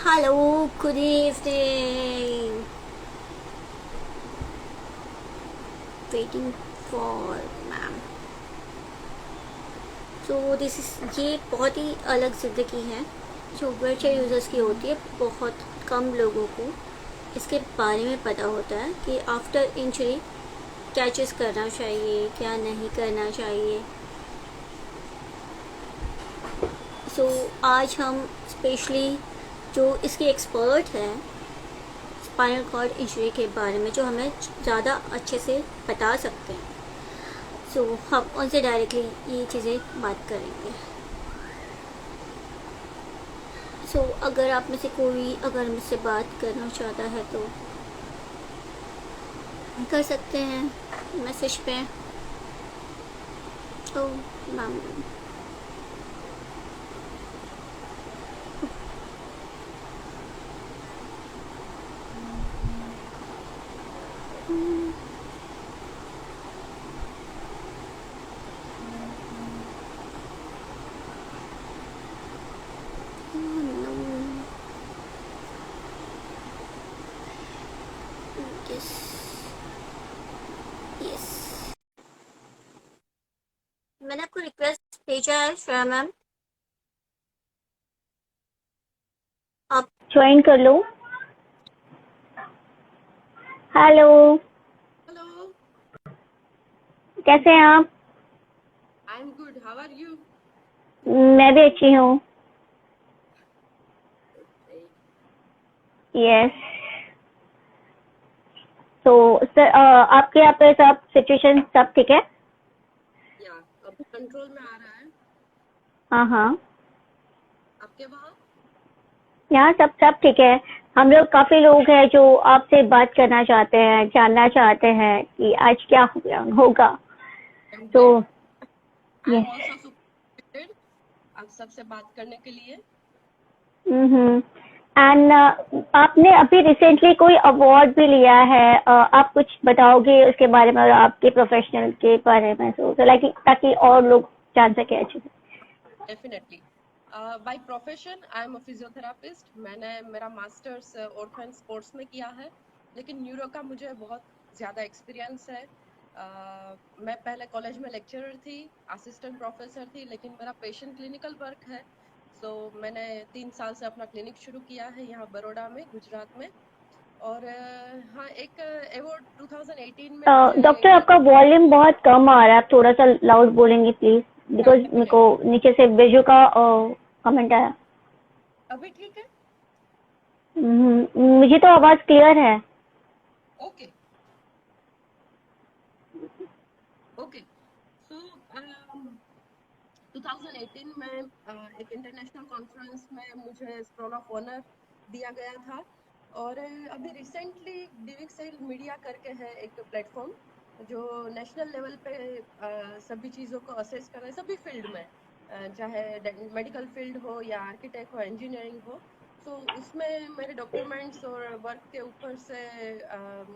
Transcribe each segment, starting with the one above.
Hello, good evening. Waiting for ma'am. ये बहुत ही अलग ज़िंदगी है जो वर्चुअल यूज़र्स की होती है. बहुत कम लोगों को इसके बारे में पता होता है कि आफ्टर इंजरी क्या चीज़ करना चाहिए, क्या नहीं करना चाहिए. आज हम स्पेशली जो इसके एक्सपर्ट हैं स्पाइनल कॉर्ड इंजरी के बारे में, जो हमें ज़्यादा अच्छे से बता सकते हैं, हम उनसे डायरेक्टली ये चीज़ें बात करेंगे. अगर आप में से कोई अगर मुझसे बात करना चाहता है तो कर सकते हैं मैसेज पे. तो मैम मैंने आपको रिक्वेस्ट भेजा है श्रेया मैम, आप ज्वाइन कर लो. हेलो, हेलो, कैसे हैं आप? I am good. How are you? मैं भी अच्छी हूँ. यस. तो सर आपके यहाँ पे सब सिचुएशन सब ठीक है? या अभी कंट्रोल में आ रहा है. हाँ. आपके वहाँ? यहाँ सब ठीक है. हम लोग काफी लोग हैं जो आपसे बात करना चाहते हैं, जानना चाहते हैं कि आज क्या होगा. तो I am yes. Also super आप सबसे बात करने के लिए. एंड आपने अभी रिसेंटली कोई अवार्ड भी लिया है. आप कुछ बताओगे उसके बारे में और आपके प्रोफेशनल के बारे में, ताकि और लोग जान सके अच्छे से. Definitely. By profession I am a physiotherapist. मैंने मेरा मास्टर्स ऑर्थो एंड स्पोर्ट्स में किया है, लेकिन न्यूरो का मुझे बहुत ज़्यादा एक्सपीरियंस है. मैं पहले कॉलेज में लेक्चरर थी, असिस्टेंट प्रोफेसर थी, लेकिन मेरा पेशेंट क्लिनिकल वर्क है. मैंने 3 साल से अपना क्लिनिक शुरू किया है यहाँ बड़ौदा में, गुजरात में. और हाँ, एक अवार्ड 2018 में मुझे डॉक्टर आपका वॉल्यूम बहुत कम आ रहा है. आप थोड़ा सा लाउड बोलेंगे प्लीज, बिकॉज मेरे को नीचे से बेजो का कमेंट आया. अभी ठीक है? मुझे तो आवाज क्लियर है. Okay okay. सो 2018 में एक इंटरनेशनल कॉन्फ्रेंस में मुझे स्क्रॉल ऑफ ऑनर दिया गया था. और अभी रिसेंटली डिविक्सेल मीडिया करके है एक प्लेटफॉर्म जो नेशनल लेवल पे सभी चीज़ों को असेस कर रहे हैं, सभी फील्ड में, चाहे मेडिकल फील्ड हो या आर्किटेक्ट हो, इंजीनियरिंग हो. उसमें मेरे डॉक्यूमेंट्स और वर्क के ऊपर से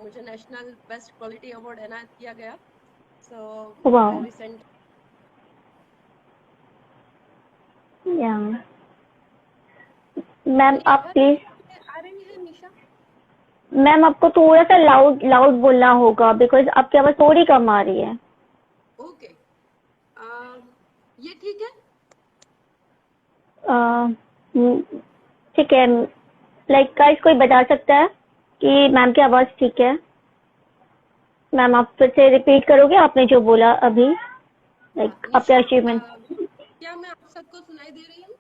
मुझे नेशनल बेस्ट क्वालिटी अवार्ड एनायत किया गया. वाह. रिसेंट या मैम मेरी आप आवाज प्लीज. आ रही है निशा? मैम आपको थोड़ा सा लाउड लाउड बोलना होगा, बिकॉज आपकी आवाज थोड़ी कम आ रही है. ओके. ये ठीक है? ठीक है. गाइस कोई बता सकता है कि मैम की आवाज ठीक है? मैम आप फिर से रिपीट करोगे आपने जो बोला अभी, आपके निशा, अचीवमेंट. क्या मैं आप सबको सुनाई दे रही हूँ?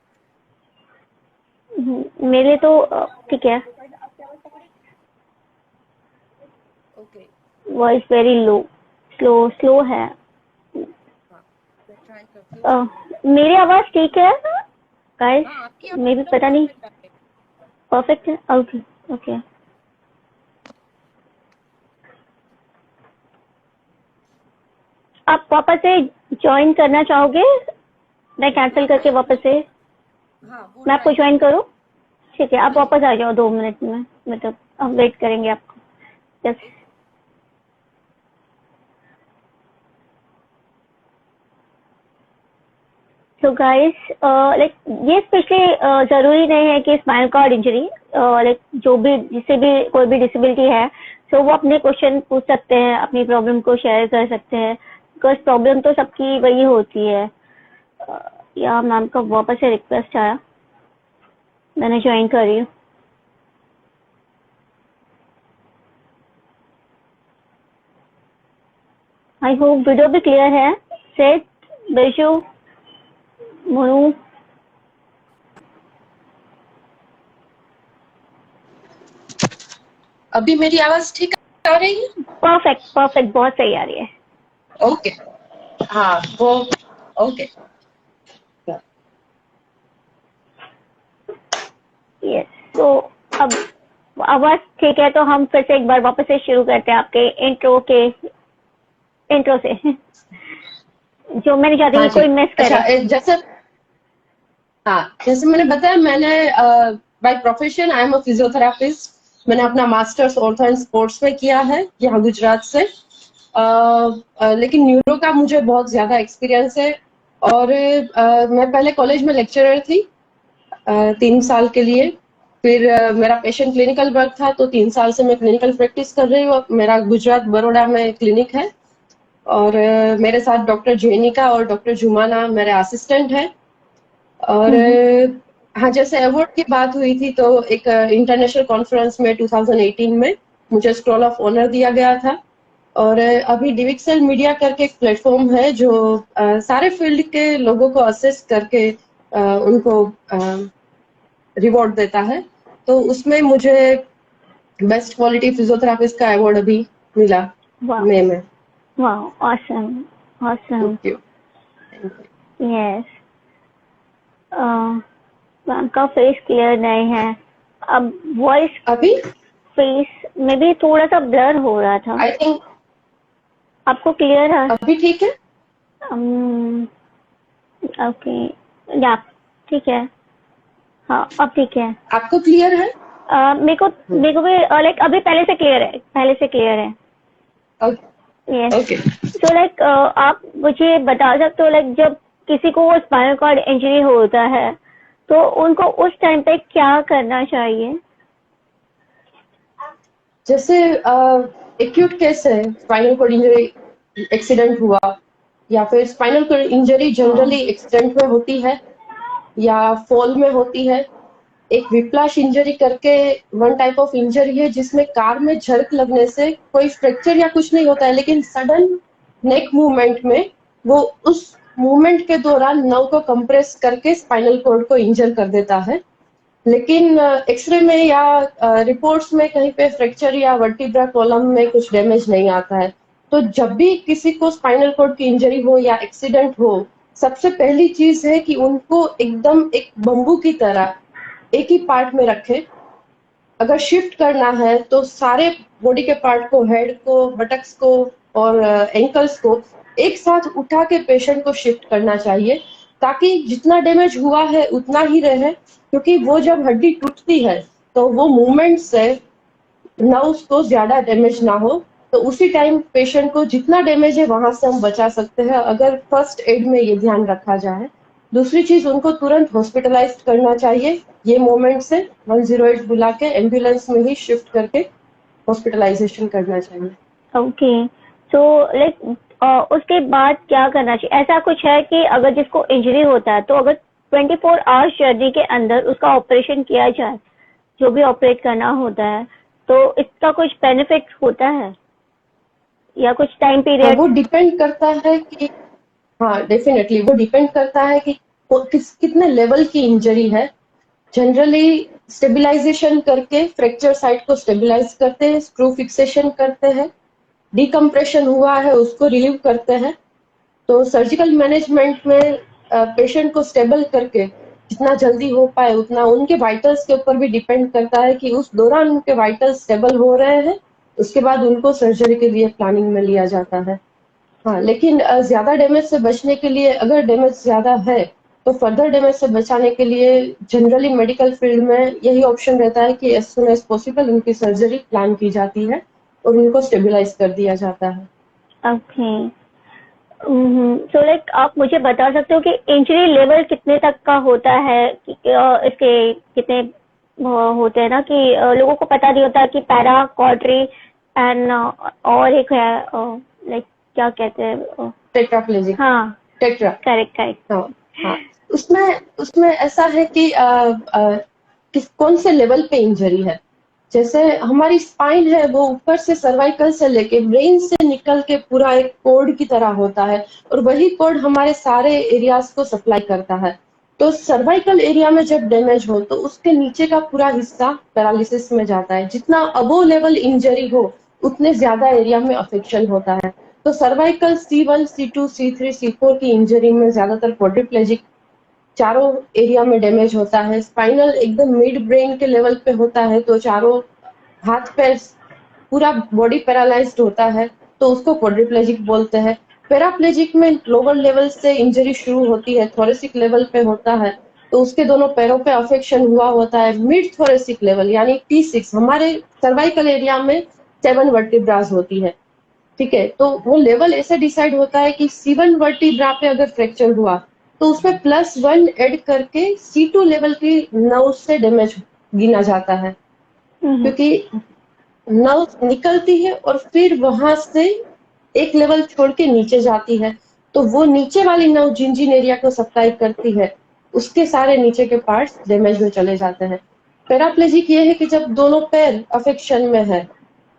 मेरे तो ठीक है. Okay. Voice very low, slow है. हाँ, मैं ट्राई करती हूँ सुनने. मेरी आवाज ठीक है गाइस? हाँ, आपकी मे आवाज भी एकदम पता नहीं. परफेक्ट आ रही है. परफेक्ट है. Okay okay. आप वापस से ज्वाइन करना चाहोगे? मैं कैंसिल हाँ, करके वापस से हाँ, वो मैं आपको ट्राई ज्वाइन करती हूँ. करूँ? ठीक है, आप हाँ जी. वापस आ जाओ 2 मिनट में. मतलब हम वेट करेंगे आपको. Just okay. तो गाइस लाइक ये स्पेशली जरूरी नहीं है कि स्पाइनल कॉर्ड इंजरी लाइक जो भी जिससे भी कोई भी डिसेबिलिटी है तो वो अपने क्वेश्चन पूछ सकते हैं, अपनी प्रॉब्लम को शेयर कर सकते हैं, बिकॉज प्रॉब्लम तो सबकी वही होती है। या मैम का वापस से रिक्वेस्ट आया, मैंने ज्वाइन कर रही हूँ। आई होप वीडियो भी क्लियर है। सेठ, बेशु, मोनू, अभी मेरी आवाज ठीक आ रही है? परफेक्ट परफेक्ट, बहुत सही आ रही है। ओके, हाँ वो ओके। यस, तो अब आवाज ठीक है तो हम फिर से एक बार वापस से शुरू करते हैं आपके इंट्रो से जो मैंने चाहती हाँ कि जी, कोई मिस करे। अच्छा जैसे जैसे मैंने बताया, मैंने by profession I am a physiotherapist. मैंने अपना मास्टर्स ऑर्थो एंड स्पोर्ट्स में किया है यहाँ गुजरात से। लेकिन न्यूरो का मुझे बहुत ज्यादा एक्सपीरियंस है। और मैं पहले कॉलेज में लेक्चरर थी 3 साल के लिए। फिर मेरा पेशेंट क्लिनिकल वर्क था, तो 3 साल से मैं क्लिनिकल प्रैक्टिस कर रही हूँ। मेरा गुजरात बड़ौदा में क्लिनिक है। और मेरे साथ डॉक्टर जेनिका और डॉक्टर जुमाना मेरे असिस्टेंट हैं। और हाँ, जैसे अवार्ड की बात हुई थी, तो एक इंटरनेशनल कॉन्फ्रेंस में 2018 में मुझे स्क्रॉल ऑफ ऑनर दिया गया था। और अभी डिविक्सल मीडिया करके एक प्लेटफॉर्म है जो सारे फील्ड के लोगों को असेस करके उनको रिवॉर्ड देता है। तो उसमें मुझे बेस्ट क्वालिटी फिजियोथेरापिस्ट का अवार्ड अभी मिला वाह मई में। वाह, awesome awesome. Thank you. Yes, ma'am का फेस क्लियर नहीं है। अब वॉइस अभी फेस में भी थोड़ा सा ब्लर हो रहा था। आई थिंक आपको क्लियर है? अभी ठीक है। ओके, या ठीक है। हाँ, अब ठीक है। आपको क्लियर है? मेरे को भी लाइक अभी पहले से क्लियर है, पहले से क्लियर है। Okay yes, okay. So like आप मुझे बता सकते हो लाइक जब किसी को स्पाइनल कॉर्ड इंजरी होता है तो उनको उस टाइम पे क्या करना चाहिए? जैसे एक्यूट केस है, स्पाइनल कॉर्ड इंजरी, एक्सीडेंट हुआ, या फिर spinal cord injury generally accident में होती है या फॉल में होती है। एक विप्लाश इंजरी करके वन टाइप ऑफ इंजरी है जिसमें कार में झरक लगने से कोई फ्रैक्चर या कुछ नहीं होता है, लेकिन सडन नेक मूवमेंट में वो उस मूवमेंट के दौरान नर्व को कंप्रेस करके स्पाइनल कॉर्ड को इंजर कर देता है। लेकिन एक्सरे में या रिपोर्ट्स में कहीं पे फ्रैक्चर या वर्टिब्रा कॉलम में कुछ डैमेज नहीं आता है। तो जब भी किसी को स्पाइनल कॉर्ड की इंजरी हो या एक्सीडेंट हो, सबसे पहली चीज है कि उनको एकदम एक बम्बू की तरह एक ही पार्ट में रखे। अगर शिफ्ट करना है तो सारे बॉडी के पार्ट को, हेड को, बटक्स को और एंकल्स को एक साथ उठा के पेशेंट को शिफ्ट करना चाहिए, ताकि जितना डैमेज हुआ है उतना ही रहे। क्योंकि वो जब हड्डी टूटती है तो वो मूवमेंट से नर्व्स को ज्यादा डैमेज ना हो। तो उसी टाइम पेशेंट को जितना डैमेज है वहां से हम बचा सकते हैं, अगर फर्स्ट एड में ये ध्यान रखा जाए। दूसरी चीज, उनको तुरंत हॉस्पिटलाइज करना चाहिए। ये मोमेंट से 108 बुला के एम्बुलेंस में ही शिफ्ट करके हॉस्पिटलाइजेशन करना चाहिए। ओके, सो लाइक उसके बाद क्या करना चाहिए? ऐसा कुछ है कि अगर जिसको इंजरी होता है तो अगर 24 आवर्स जर्नी के अंदर उसका ऑपरेशन किया जाए, जो भी ऑपरेट करना होता है, तो इसका कुछ बेनिफिट होता है या कुछ टाइम हाँ, पीरियड? वो डिपेंड करता है कि हाँ डेफिनेटली वो डिपेंड करता है कि कितने लेवल की इंजरी है। जनरली स्टेबिलाईजेशन करके फ्रैक्चर साइट को स्टेबिलाईज करते हैं, स्क्रू फिक्सेशन करते हैं, डिकम्प्रेशन हुआ है उसको रिलीव करते हैं। तो सर्जिकल मैनेजमेंट में पेशेंट को स्टेबल करके जितना जल्दी हो पाए उतना, उनके वाइटल्स के ऊपर भी डिपेंड करता है कि उस दौरान उनके वाइटल्स स्टेबल हो रहे हैं, उसके बाद उनको सर्जरी के लिए प्लानिंग में लिया जाता है। हाँ, लेकिन ज्यादा डैमेज से बचने के लिए, अगर डैमेज ज्यादा है तो फर्दर डैमेज से बचाने के लिए जनरली मेडिकल फील्ड में यही ऑप्शन रहता है कि एज सुन एज पॉसिबल उनकी सर्जरी प्लान की जाती है और उनको स्टेबलाइज कर दिया जाता है। ओके, सो लाइक आप मुझे बता सकते हो कि इंजरी लेवल कितने तक का होता है इसके कितने होते हैं ना कि लोगों को पता नहीं होता कि पैरा कॉर्डरी एंड और एक है लाइक क्या कहते हैं टेट्राप्लेजिक, हाँ टेट्रा। करेक्ट करेक्ट हाँ हाँ, उसमें उसमें ऐसा है कि कौन से लेवल पे इंजरी है। जैसे हमारी स्पाइन है वो ऊपर से सर्वाइकल से लेके ब्रेन से निकल के पूरा एक कोड की तरह होता है, और वही कोड हमारे सारे एरियाज को सप्लाई करता है। तो सर्वाइकल एरिया में जब डैमेज हो तो उसके नीचे का पूरा हिस्सा पैरालिसिस में जाता है। जितना अबो लेवल इंजरी हो उतने ज्यादा एरिया में अफेक्शन होता है। तो cervical C1, C2, C3, C4 की इंजरी में ज्यादातर क्वाड्रिप्लेजिक चारों एरिया में डैमेज होता है। स्पाइनल एकदम मिड ब्रेन के लेवल पे होता है तो चारों हाथ पैर पूरा बॉडी पैरालाइज्ड होता है, तो उसको क्वाड्रिप्लेजिक बोलते हैं। पैराप्लेजिक में लोअर लेवल से इंजरी शुरू होती है, थोरेसिक लेवल पे होता है, तो उसके दोनों पैरों पे अफेक्शन हुआ होता है। मिड थोरेसिक लेवल यानी T6 हमारे सर्वाइकल एरिया में 7 वर्टिब्रास होती है। ठीक है, तो वो लेवल ऐसे डिसाइड होता है कि C1 वर्टिब्रा पे अगर फ्रैक्चर हुआ तो उसमें +1 ऐड करके C2 लेवल की नर्व से डैमेज गिना जाता है, क्योंकि नर्व निकलती है और फिर वहां से एक लेवल छोड़ के नीचे जाती है, तो वो नीचे वाली नर्व जिन जिन एरिया को सप्लाई करती है उसके सारे नीचे के पार्ट्स डैमेज में चले जाते हैं। पैराप्लेजिक ये है कि जब दोनों पैर अफेक्शन में है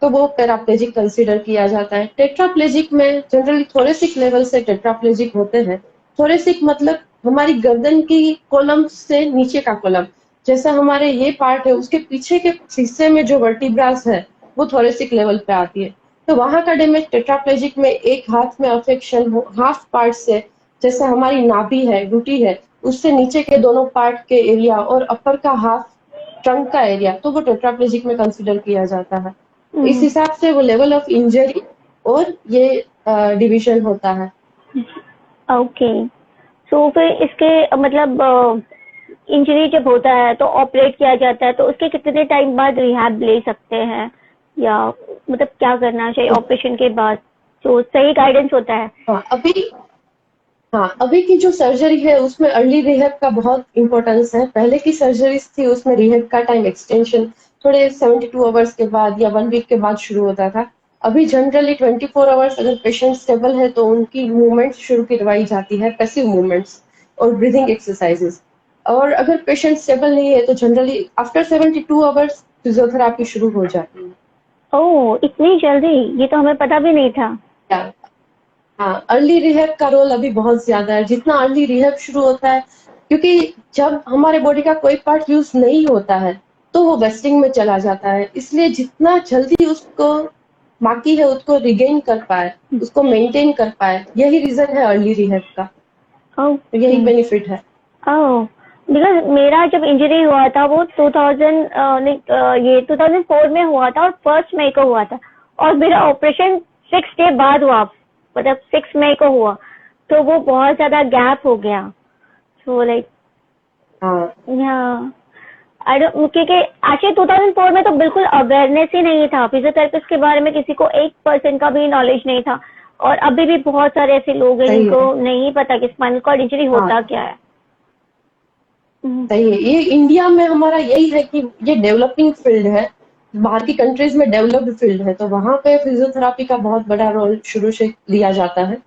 तो वो पैराप्लेजिक कंसीडर किया जाता है। टेट्राप्लेजिक में जनरली थोरेसिक लेवल से टेट्राप्लेजिक होते हैं। थोरेसिक मतलब हमारी गर्दन की कॉलम से नीचे का कॉलम, जैसा हमारे ये पार्ट है उसके पीछे के हिस्से में जो वर्टिब्रास है वो थोरेसिक लेवल पे आती है। तो वहां का डैमेज टेट्राप्लेजिक में एक हाथ में अफेक्शन हो हाफ पार्ट से, जैसे हमारी नाभि है घुटी है उससे नीचे के दोनों पार्ट के एरिया और अपर का हाफ ट्रंक का एरिया, तो वो टेट्राप्लेजिक में कंसिडर किया जाता है। इस हिसाब से वो लेवल ऑफ इंजरी और ये डिवीजन होता है। ओके सो फिर इसके मतलब इंजरी जब होता है तो ऑपरेट किया जाता है तो उसके कितने टाइम बाद रिहैब ले सकते हैं या मतलब क्या करना चाहिए ऑपरेशन के बाद तो सही गाइडेंस होता है। हाँ अभी हाँ, अभी की जो सर्जरी है उसमें अर्ली रिहैब का बहुत इंपॉर्टेंस है। पहले की सर्जरीज थी उसमें रिहैब का टाइम एक्सटेंशन थोड़े 72 आवर्स के बाद या 1 वीक के बाद शुरू होता था। अभी जनरली 24 आवर्स अगर पेशेंट स्टेबल है तो उनकी मूवमेंट शुरू करवाई जाती है, पैसिव मूवमेंट्स और ब्रीदिंग एक्सरसाइजेस। और अगर पेशेंट स्टेबल नहीं है तो जनरली आफ्टर 72 आवर्स फिजियोथेरापी शुरू हो जाती है। ओह इतनी जल्दी, ये तो हमें पता भी नहीं था। हाँ, अर्ली रिहैब का रोल अभी बहुत ज्यादा है। जितना अर्ली रिहैब शुरू होता है, क्योंकि जब हमारे बॉडी का कोई पार्ट यूज नहीं होता है तो वो वेस्टिंग में चला जाता है, इसलिए जितना जल्दी उसको बाकी है उसको रिगेन कर पाए, उसको मेंटेन कर पाए, यही रीजन है अर्ली रिहैब का। तो यही बेनिफिट है। ओह बिकॉज मेरा जब इंजरी हुआ था वो 2004 में हुआ था और 1 मई को हुआ था और मेरा ऑपरेशन 6 डे बाद हुआ, मतलब 6 मई को हुआ, तो वो बहुत ज्यादा गैप हो गया। सो लाइक क्योंकि एक्चुअली 2004 में तो बिल्कुल अवेयरनेस ही नहीं था फिजियोथेरेपिस्ट के बारे में, किसी को 1% का भी नॉलेज नहीं था और अभी भी बहुत सारे ऐसे लोग हैं जिनको नहीं पता कि स्पाइनल कॉर्ड इंजरी होता क्या है। सही है, ये इंडिया में हमारा यही है कि ये डेवलपिंग फील्ड है, बाहर की कंट्रीज में डेवलप्ड फील्ड है, तो वहां पे फिजियोथेरापी का बहुत बड़ा रोल शुरू से लिया जाता है।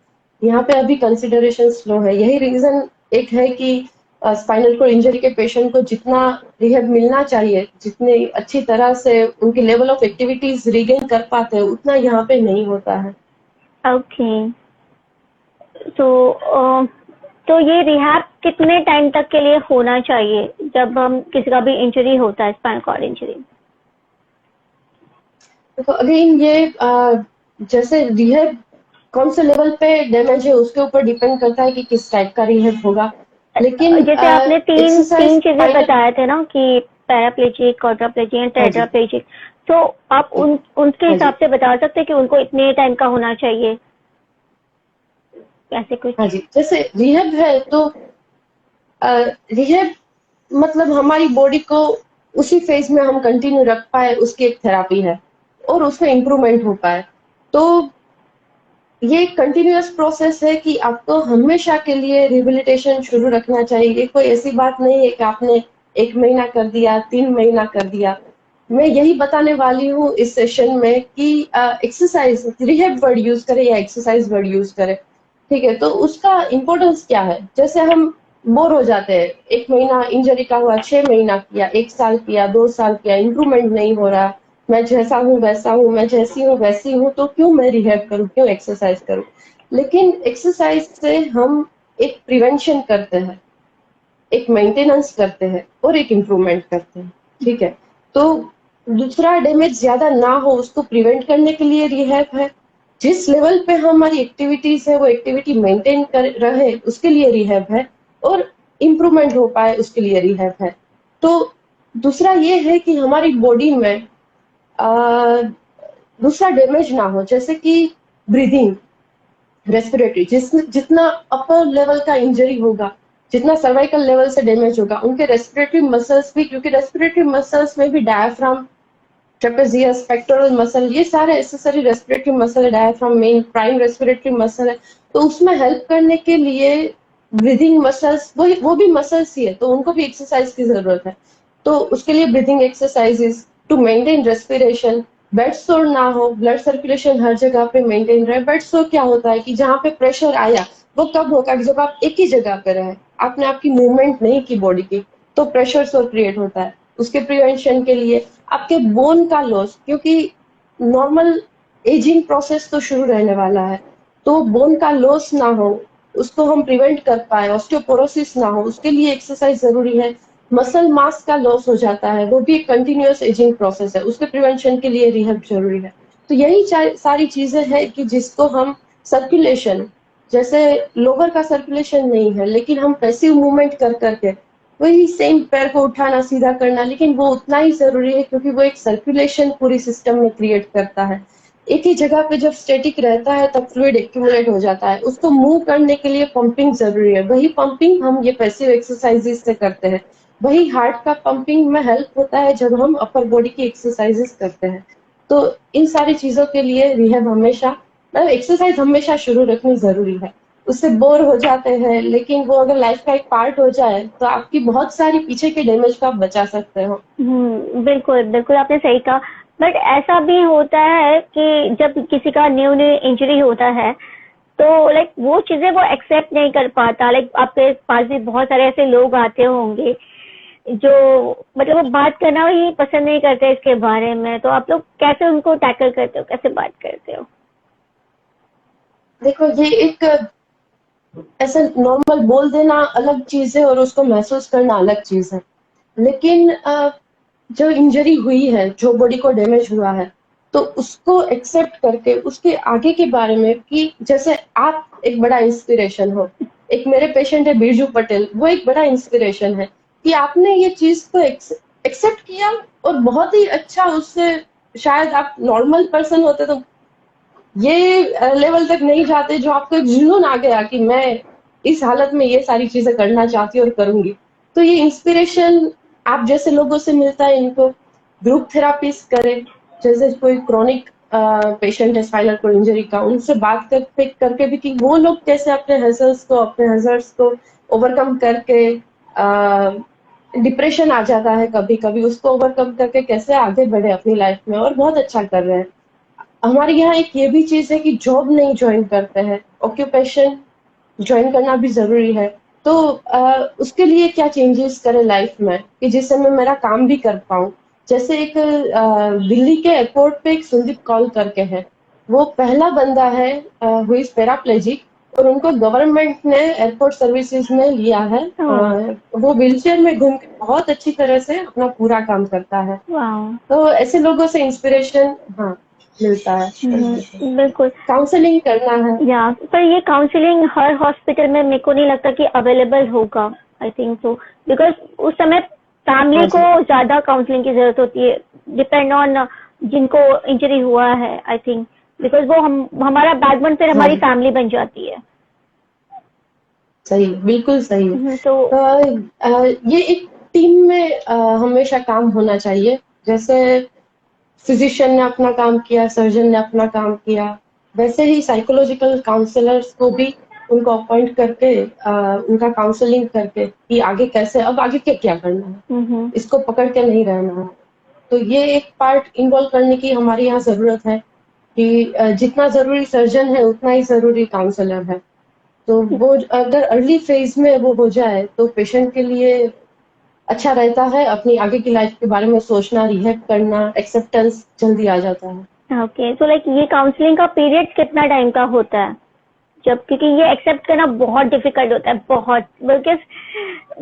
यहाँ पे अभी कंसिडरेशन स्लो है। यही रीजन एक है कि स्पाइनल कॉर्ड इंजरी के पेशेंट को जितना रिहैब मिलना चाहिए, जितनी अच्छी तरह से उनकी लेवल ऑफ एक्टिविटीज रिगेन कर पाते हैं, उतना यहाँ पे नहीं होता है। ओके तो ये रिहैब कितने टाइम तक के लिए होना चाहिए जब हम किसी का भी इंजरी होता है, स्पाइनल कॉर्ड इंजरी? तो अगेन ये जैसे रिहैब कौन से लेवल पे डैमेज है उसके ऊपर डिपेंड करता है कि किस टाइप का रिहैब होगा। लेकिन जैसे आपने तीन चीजें फाइनल बताए थे ना कि पैराप्लेजिक, क्वाड्राप्लेजिक एंड टेट्राप्लेजिक, तो आप उनके हिसाब से बता सकते हैं कि उनको इतने टाइम का होना चाहिए ऐसे कुछ? हाँ जी, जैसे रिहैब है तो रिहैब मतलब हमारी बॉडी को उसी फेज में हम कंटिन्यू रख पाए, उसकी एक थेरापी है और उसमें इम्प्रूवमेंट हो पाए। तो ये एक कंटिन्यूअस प्रोसेस है कि आपको हमेशा के लिए रिहेबिलिटेशन शुरू रखना चाहिए। ये कोई ऐसी बात नहीं है कि आपने 1 महीना कर दिया, 3 महीना कर दिया। मैं यही बताने वाली हूँ इस सेशन में कि एक्सरसाइज, रिहेब वर्ड यूज करें या एक्सरसाइज वर्ड यूज करें, ठीक है, तो उसका इम्पोर्टेंस क्या है। जैसे हम बोर हो जाते हैं, 1 महीना इंजरी का हुआ, 6 महीना किया, 1 साल किया, 2 साल किया, इम्प्रूवमेंट नहीं हो रहा, मैं जैसा हूँ वैसा हूँ, मैं जैसी हूँ वैसी हूँ, तो क्यों मैं रिहेब करूँ, क्यों एक्सरसाइज करूँ। लेकिन एक्सरसाइज से हम एक प्रिवेंशन करते हैं, एक मेंटेनेंस करते हैं और एक इम्प्रूवमेंट करते हैं, ठीक है। तो दूसरा डैमेज ज्यादा ना हो उसको प्रिवेंट करने के लिए रिहैब है। जिस लेवल पे हमारी एक्टिविटीज है वो एक्टिविटी मेंटेन कर रहे उसके लिए रिहैब है, और इम्प्रूवमेंट हो पाए उसके लिए रिहैब है। तो दूसरा ये है कि हमारी बॉडी में आ, दूसरा डैमेज ना हो, जैसे कि ब्रीदिंग, रेस्पिरेटरी, जितना अपर लेवल का इंजरी होगा, जितना सर्वाइकल लेवल से डैमेज होगा, उनके रेस्पिरेटरी मसल्स भी, क्योंकि रेस्पिरेटरी मसल्स में भी डायफ्राम, ट्रेपेजियस, पेक्टोरल मसल, ये सारे एसेसरी रेस्पिरेटरी मसल है। Diaphragm main prime respiratory muscle है, तो उसमें हेल्प करने के लिए ब्रीदिंग मसल्स, वो भी मसल्स ही है, तो उनको भी एक्सरसाइज की जरूरत है। तो उसके लिए breathing exercises to maintain respiration, bed sore ना हो, ब्लड सर्कुलेशन हर जगह पे मेंटेन रहे। बेड सोर क्या होता है कि जहाँ पे प्रेशर आया वो कब होगा, जब आप एक ही जगह पे रहे, आपने आपकी मूवमेंट नहीं की बॉडी की, तो प्रेशर सोर क्रिएट होता है। उसके प्रिवेंशन के लिए आपके बोन का लॉस, क्योंकि नॉर्मल एजिंग प्रोसेस तो शुरू रहने वाला है, तो बोन का लॉस ना हो, उसको हम प्रिवेंट कर पाए, ऑस्टियोपोरोसिस ना हो, उसके लिए एक्सरसाइज जरूरी है। मसल मास का लॉस हो जाता है, वो भी एक कंटिन्यूअस एजिंग प्रोसेस है, उसके प्रिवेंशन के लिए रिहैब जरूरी है। तो यही सारी चीजें हैं कि जिसको हम सर्कुलेशन, जैसे लोअर का सर्कुलेशन नहीं है लेकिन हम पैसिव मूवमेंट कर करके वही सेम पैर को उठाना सीधा करना, लेकिन वो उतना ही जरूरी है क्योंकि वो एक सर्कुलेशन पूरी सिस्टम में क्रिएट करता है। एक ही जगह पे जब स्टेटिक रहता है तब फ्लूइड एक्यूमुलेट हो जाता है, उसको मूव करने के लिए पंपिंग जरूरी है। वही पंपिंग हम ये पैसिव एक्सरसाइजेस से करते हैं। वही हार्ट का पंपिंग में हेल्प होता है जब हम अपर बॉडी की एक्सरसाइजेस करते हैं। तो इन सारी चीजों के लिए रिहैब हमेशा, मतलब एक्सरसाइज हमेशा शुरू रखनी जरूरी है। उससे बोर हो जाते हैं, लेकिन वो अगर लाइफ का एक पार्ट हो जाए तो आपकी बहुत सारी पीछे के डैमेज को आप बचा सकते हो। बिल्कुल बिल्कुल आपने सही कहा। बट ऐसा भी होता है कि जब किसी का न्यू न्यू इंजरी होता है तो लाइक वो चीजें वो एक्सेप्ट नहीं कर पाता। लाइक आपके पास भी बहुत सारे ऐसे लोग आते होंगे जो मतलब वो बात करना ही पसंद नहीं करते इसके बारे में, तो आप लोग कैसे उनको टैकल करते हो, कैसे बात करते हो? देखो, ये एक ऐसा नॉर्मल बोल देना अलग चीज है और उसको महसूस करना अलग चीज है। लेकिन जो इंजरी हुई है, जो बॉडी को डैमेज हुआ है, तो उसको एक्सेप्ट करके उसके आगे के बारे में, कि जैसे आप एक बड़ा इंस्पिरेशन हो। एक मेरे पेशेंट है बिरजू पटेल, वो एक बड़ा इंस्पिरेशन है कि आपने ये चीज को एक्सेप्ट किया, और बहुत ही अच्छा उससे, शायद आप नॉर्मल पर्सन होते तो ये लेवल तक नहीं जाते, जो आपको एक जुनून आ गया कि मैं इस हालत में ये सारी चीजें करना चाहती हूँ और करूंगी। तो ये इंस्पिरेशन आप जैसे लोगों से मिलता है। इनको ग्रुप थेरापीज करें, जैसे कोई क्रॉनिक पेशेंट है स्पाइनल कोड इंजरी का, उनसे बात करके भी कि वो लोग कैसे अपने हजल्स को, अपने हजर्स को ओवरकम करके, डिप्रेशन आ जाता है कभी कभी, उसको ओवरकम करके कैसे आगे बढ़े अपनी लाइफ में, और बहुत अच्छा कर रहे हैं। हमारे यहाँ एक ये भी चीज है कि जॉब नहीं ज्वाइन करते हैं, ऑक्यूपेशन ज्वाइन करना भी जरूरी है। तो उसके लिए क्या चेंजेस करें लाइफ में कि जिससे मैं मेरा काम भी कर पाऊँ। जैसे एक दिल्ली के एयरपोर्ट पे एक सुदीप कौल करके है, वो पहला बंदा है हु इज पैराप्लेजिक, और उनको गवर्नमेंट ने एयरपोर्ट सर्विसेज में लिया है। वो व्हीलचेयर में घूम के बहुत अच्छी तरह से अपना पूरा काम करता है। तो ऐसे लोगों से इंस्पिरेशन, हाँ, मिलता है। बिल्कुल। काउंसलिंग करना है। या पर ये काउंसलिंग हर हॉस्पिटल में मेरे को नहीं लगता कि अवेलेबल होगा। आई थिंक सो, बिकॉज उस समय हाँ फैमिली को जी, ज्यादा काउंसलिंग की जरूरत होती है, डिपेंड ऑन जिनको इंजरी हुआ है। आई थिंक बिकॉज वो हमारा बैकबोन फिर हाँ, हमारी फैमिली बन जाती है। सही, बिल्कुल सही। तो ये एक टीम में हमेशा काम होना चाहिए। जैसे फिजिशियन ने अपना काम किया, सर्जन ने अपना काम किया, वैसे ही साइकोलॉजिकल काउंसलर्स को भी उनको अपॉइंट करके उनका काउंसलिंग करके कि आगे कैसे, अब आगे क्या क्या करना है, इसको पकड़ के नहीं रहना है। तो ये एक पार्ट इन्वॉल्व करने की हमारे यहाँ जरूरत है कि जितना जरूरी सर्जन है उतना ही जरूरी काउंसलर है। तो वो अगर अर्ली फेज में वो हो जाए तो पेशेंट के लिए अच्छा रहता है, अपनी आगे की लाइफ के बारे में सोचना, रिहैब करना, एक्सेप्टेंस जल्दी आ जाता है। ओके, तो लाइक ये काउंसलिंग का पीरियड कितना टाइम का होता है? जब, क्योंकि ये एक्सेप्ट करना बहुत डिफिकल्ट होता है, बहुत, बिकॉज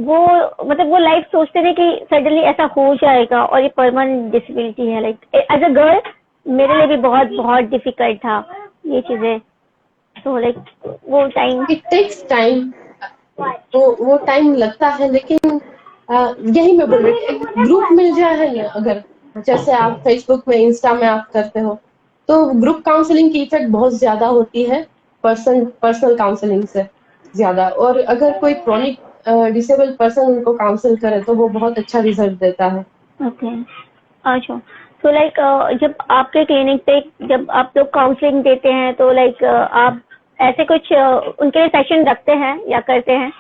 वो मतलब वो लाइफ सोचते थे कि सडनली ऐसा हो जाएगा और ये परमानेंट डिसेबिलिटी है। लाइक एज अ गर्ल मेरे लिए भी बहुत बहुत डिफिकल्ट था ये चीजें। तो लाइक वो टाइम, इट टेक्स टाइम, वो टाइम लगता है, लेकिन यही मैं बोल रही हूँ, एक ग्रुप मिल जाए ना, अगर जैसे आप फेसबुक में, इंस्टा में आप करते हो, तो ग्रुप काउंसलिंग की इफेक्ट बहुत ज्यादा होती है पर्सनल काउंसलिंग से ज्यादा। और अगर कोई क्रॉनिक डिसेबल्ड पर्सन उनको काउंसिल करे तो वो बहुत अच्छा रिजल्ट देता है। ओके, अच्छा। तो लाइक जब आपके क्लिनिक पे जब आप लोग काउंसलिंग देते हैं तो लाइक आप ऐसे कुछ उनके लिए सेशन रखते हैं या करते हैं?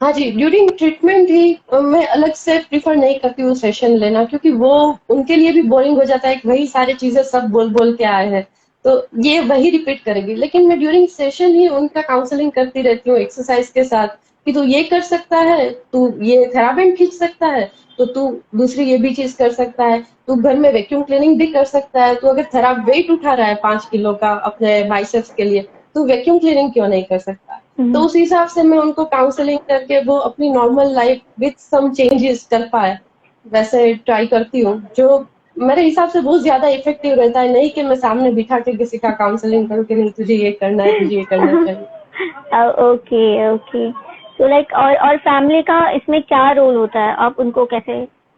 हाँ जी, ड्यूरिंग ट्रीटमेंट ही मैं अलग से प्रिफर नहीं करती हूँ सेशन लेना, क्योंकि वो उनके लिए भी बोरिंग हो जाता है कि वही सारी चीजें सब बोल बोल के आए हैं, तो ये वही रिपीट करेगी। लेकिन मैं ड्यूरिंग सेशन ही उनका काउंसलिंग करती रहती हूँ एक्सरसाइज के साथ, कि तू ये कर सकता है, तू ये थेराबैंड खींच सकता है, तो तू दूसरी ये भी चीज कर सकता है, तू घर में वैक्यूम क्लीनिंग भी कर सकता है, तू अगर थेराप वेट उठा रहा है 5 किलो का अपने बाइसेप्स के लिए, तू वैक्यूम क्लीनिंग क्यों नहीं कर सकता? तो उस हिसाब से मैं उनको काउंसलिंग करके वो अपनी normal life with some changes कर पाए, वैसे ट्राई करती हूँ, जो मेरे हिसाब से बहुत ज्यादा इफेक्टिव रहता है। नहीं कि मैं सामने बिठा के किसी का काउंसलिंग करूँ कि नहीं तुझे ये करना है, तुझे ये करना चाहिए। Okay, okay. तो लाइक और फैमिली का इसमें क्या रोल होता है? आप उनको कैसे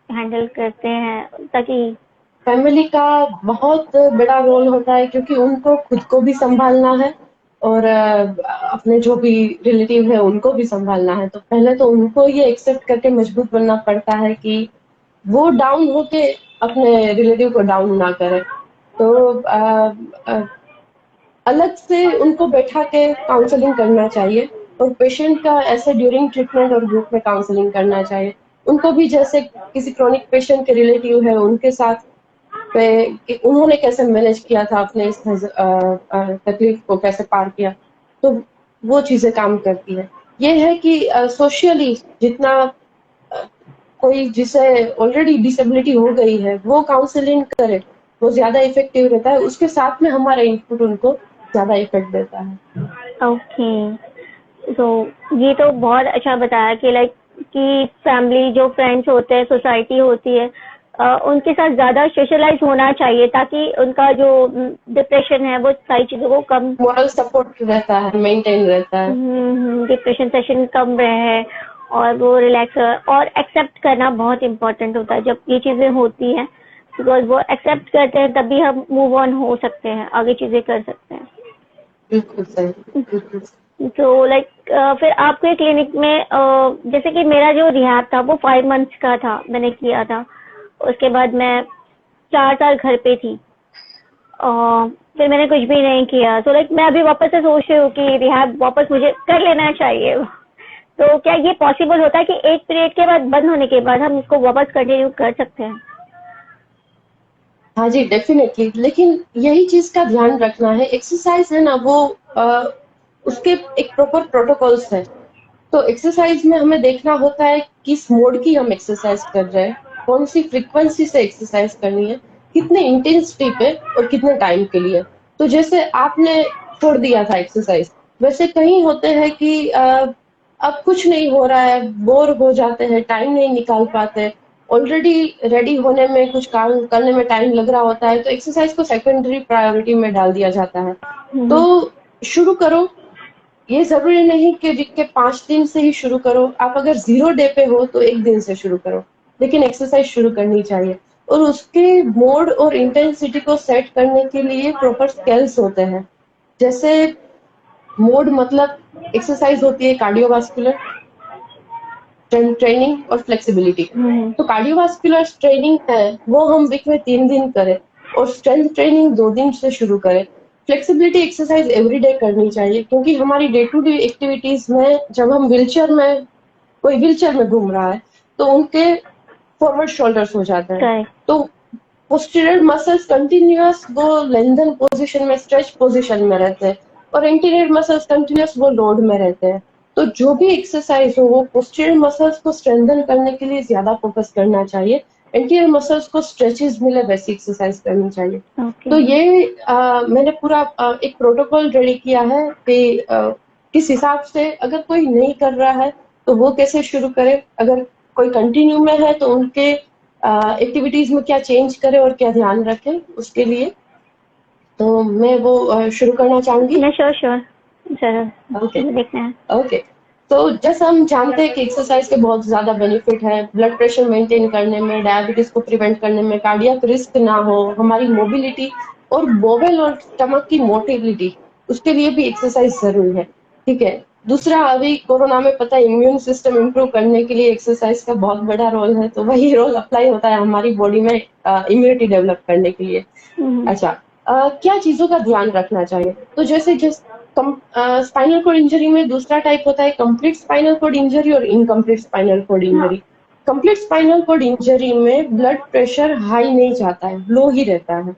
हैंडल करते हैं ताकि? फैमिली का बहुत बड़ा रोल होता है, क्योंकि उनको खुद को भी संभालना है और अपने जो भी रिलेटिव है उनको भी संभालना है। तो पहले तो उनको ये एक्सेप्ट करके मजबूत बनना पड़ता है कि वो डाउन होके अपने रिलेटिव को डाउन ना करे। तो अलग से उनको बैठा के काउंसलिंग करना चाहिए, और पेशेंट का ऐसे ड्यूरिंग ट्रीटमेंट और ग्रुप में काउंसलिंग करना चाहिए। उनको भी जैसे किसी क्रॉनिक पेशेंट के रिलेटिव है उनके साथ पे कि उन्होंने कैसे मैनेज किया था अपने इस तकलीफ को कैसे पार किया, तो वो चीजें काम करती है। ये है कि सोशली जितना अ, कोई जिसे ऑलरेडी डिसेबिलिटी हो गई है वो काउंसलिंग करे, वो ज्यादा इफेक्टिव रहता है। उसके साथ में हमारा इनपुट उनको ज्यादा इफेक्ट देता है। ओके, तो ये तो बहुत अच्छा बताया कि लाइक कि फैमिली, जो फ्रेंड्स होते हैं, सोसाइटी होती है, उनके साथ ज्यादा सोशलाइज होना चाहिए ताकि उनका जो डिप्रेशन है वो सारी चीजों को कम, मॉरल सपोर्ट रहता है, मेंटेन रहता है। डिप्रेशन सेशन कम रहे और वो रिलैक्स, और एक्सेप्ट करना बहुत इम्पोर्टेंट होता है जब ये चीजें होती हैं, बिकॉज वो एक्सेप्ट करते हैं तभी हम मूव ऑन हो सकते हैं, आगे चीजें कर सकते हैं। बिल्कुल सही, बिल्कुल सही। तो लाइक फिर आपके क्लिनिक में जैसे कि मेरा जो रिहैब था वो 5 मंथ्स का था, मैंने किया था। उसके बाद मैं 4 साल घर पे थी और फिर मैंने कुछ भी नहीं किया। तो लाइक मैं अभी वापस से सोच रही हूँ कि रिहैब वापस मुझे कर लेना चाहिए। तो क्या ये पॉसिबल होता है कि एक पीरियड के बाद, बंद होने के बाद, हम इसको वापस कंटिन्यू कर सकते हैं? हाँ जी, डेफिनेटली, लेकिन यही चीज का ध्यान रखना है। एक्सरसाइज है ना, वो उसके एक प्रॉपर प्रोटोकॉल्स है। तो एक्सरसाइज में हमें देखना होता है किस मोड की हम एक्सरसाइज कर रहे हैं, कौन सी फ्रीक्वेंसी से एक्सरसाइज करनी है, कितने इंटेंसिटी पे और कितने टाइम के लिए। तो जैसे आपने छोड़ दिया था एक्सरसाइज, वैसे कहीं होते हैं कि अब कुछ नहीं हो रहा है, बोर हो जाते हैं, टाइम नहीं निकाल पाते, ऑलरेडी रेडी होने में, कुछ काम करने में टाइम लग रहा होता है, तो एक्सरसाइज को सेकेंडरी प्रायोरिटी में डाल दिया जाता है। तो शुरू करो, ये जरूरी नहीं कि के 5 दिन से ही शुरू करो। आप अगर 0 डे पे हो तो 1 दिन से शुरू करो, लेकिन एक्सरसाइज शुरू करनी चाहिए। और उसके मोड और इंटेंसिटी को सेट करने के लिए प्रॉपर स्केल्स होते हैं। जैसे मोड मतलब एक्सरसाइज होती है कार्डियोवास्कुलर ट्रेनिंग और फ्लेक्सिबिलिटी। तो कार्डियोवास्कुलर ट्रेनिंग है वो हम वीक में 3 दिन करें, और स्ट्रेंथ ट्रेनिंग 2 दिन से शुरू करें। फ्लेक्सिबिलिटी एक्सरसाइज एवरीडे करनी चाहिए, क्योंकि हमारी डे टू डे एक्टिविटीज में जब हम कोई व्हीलचेयर में घूम रहा है तो उनके फॉरवर्ड शोल्डर्स हो जाते हैं, करेक्ट। तो पोस्टीरियर मसल्स कंटिन्यूअस वो लेंथन पोजीशन में, स्ट्रेच पोजीशन में रहते हैं, और एंटीरियर मसल्स कंटिन्यूअस वो लोड में रहते हैं। तो जो भी एक्सरसाइज हो वो पोस्टीरियर मसल्स को स्ट्रेंथन करने के लिए ज्यादा फोकस करना चाहिए, एंटीरियर मसल्स को स्ट्रेचेस मिले वैसी एक्सरसाइज करनी चाहिए। ओके। तो ये मैंने पूरा एक प्रोटोकॉल रेडी किया है कि किस हिसाब से अगर कोई नहीं कर रहा है तो वो कैसे शुरू करे, अगर कोई कंटिन्यू में है तो उनके एक्टिविटीज में क्या चेंज करे और क्या ध्यान रखें उसके लिए। तो मैं वो शुरू करना चाहूंगी। मैं श्योर श्योर जरूर ओके देखना है। ओके। तो जैसा हम जानते हैं कि एक्सरसाइज के बहुत ज्यादा बेनिफिट है, ब्लड प्रेशर मेंटेन करने में, डायबिटीज को प्रिवेंट करने में, कार्डियक रिस्क ना हो, हमारी मोबिलिटी और बोवेल और स्टमक की मोटिलिटी, उसके लिए भी एक्सरसाइज जरूरी है। ठीक है। दूसरा, अभी कोरोना में पता है इम्यून सिस्टम इंप्रूव करने के लिए एक्सरसाइज का बहुत बड़ा रोल है, तो वही रोल अप्लाई होता है हमारी बॉडी में इम्यूनिटी डेवलप करने के लिए। अच्छा, क्या चीजों का ध्यान रखना चाहिए? तो जैसे स्पाइनल कोड इंजरी में दूसरा टाइप होता है कंप्लीट स्पाइनल कोड इंजरी और incomplete spinal cord injury. Complete spinal cord injury में ब्लड प्रेशर हाई नहीं जाता है, लो ही रहता है।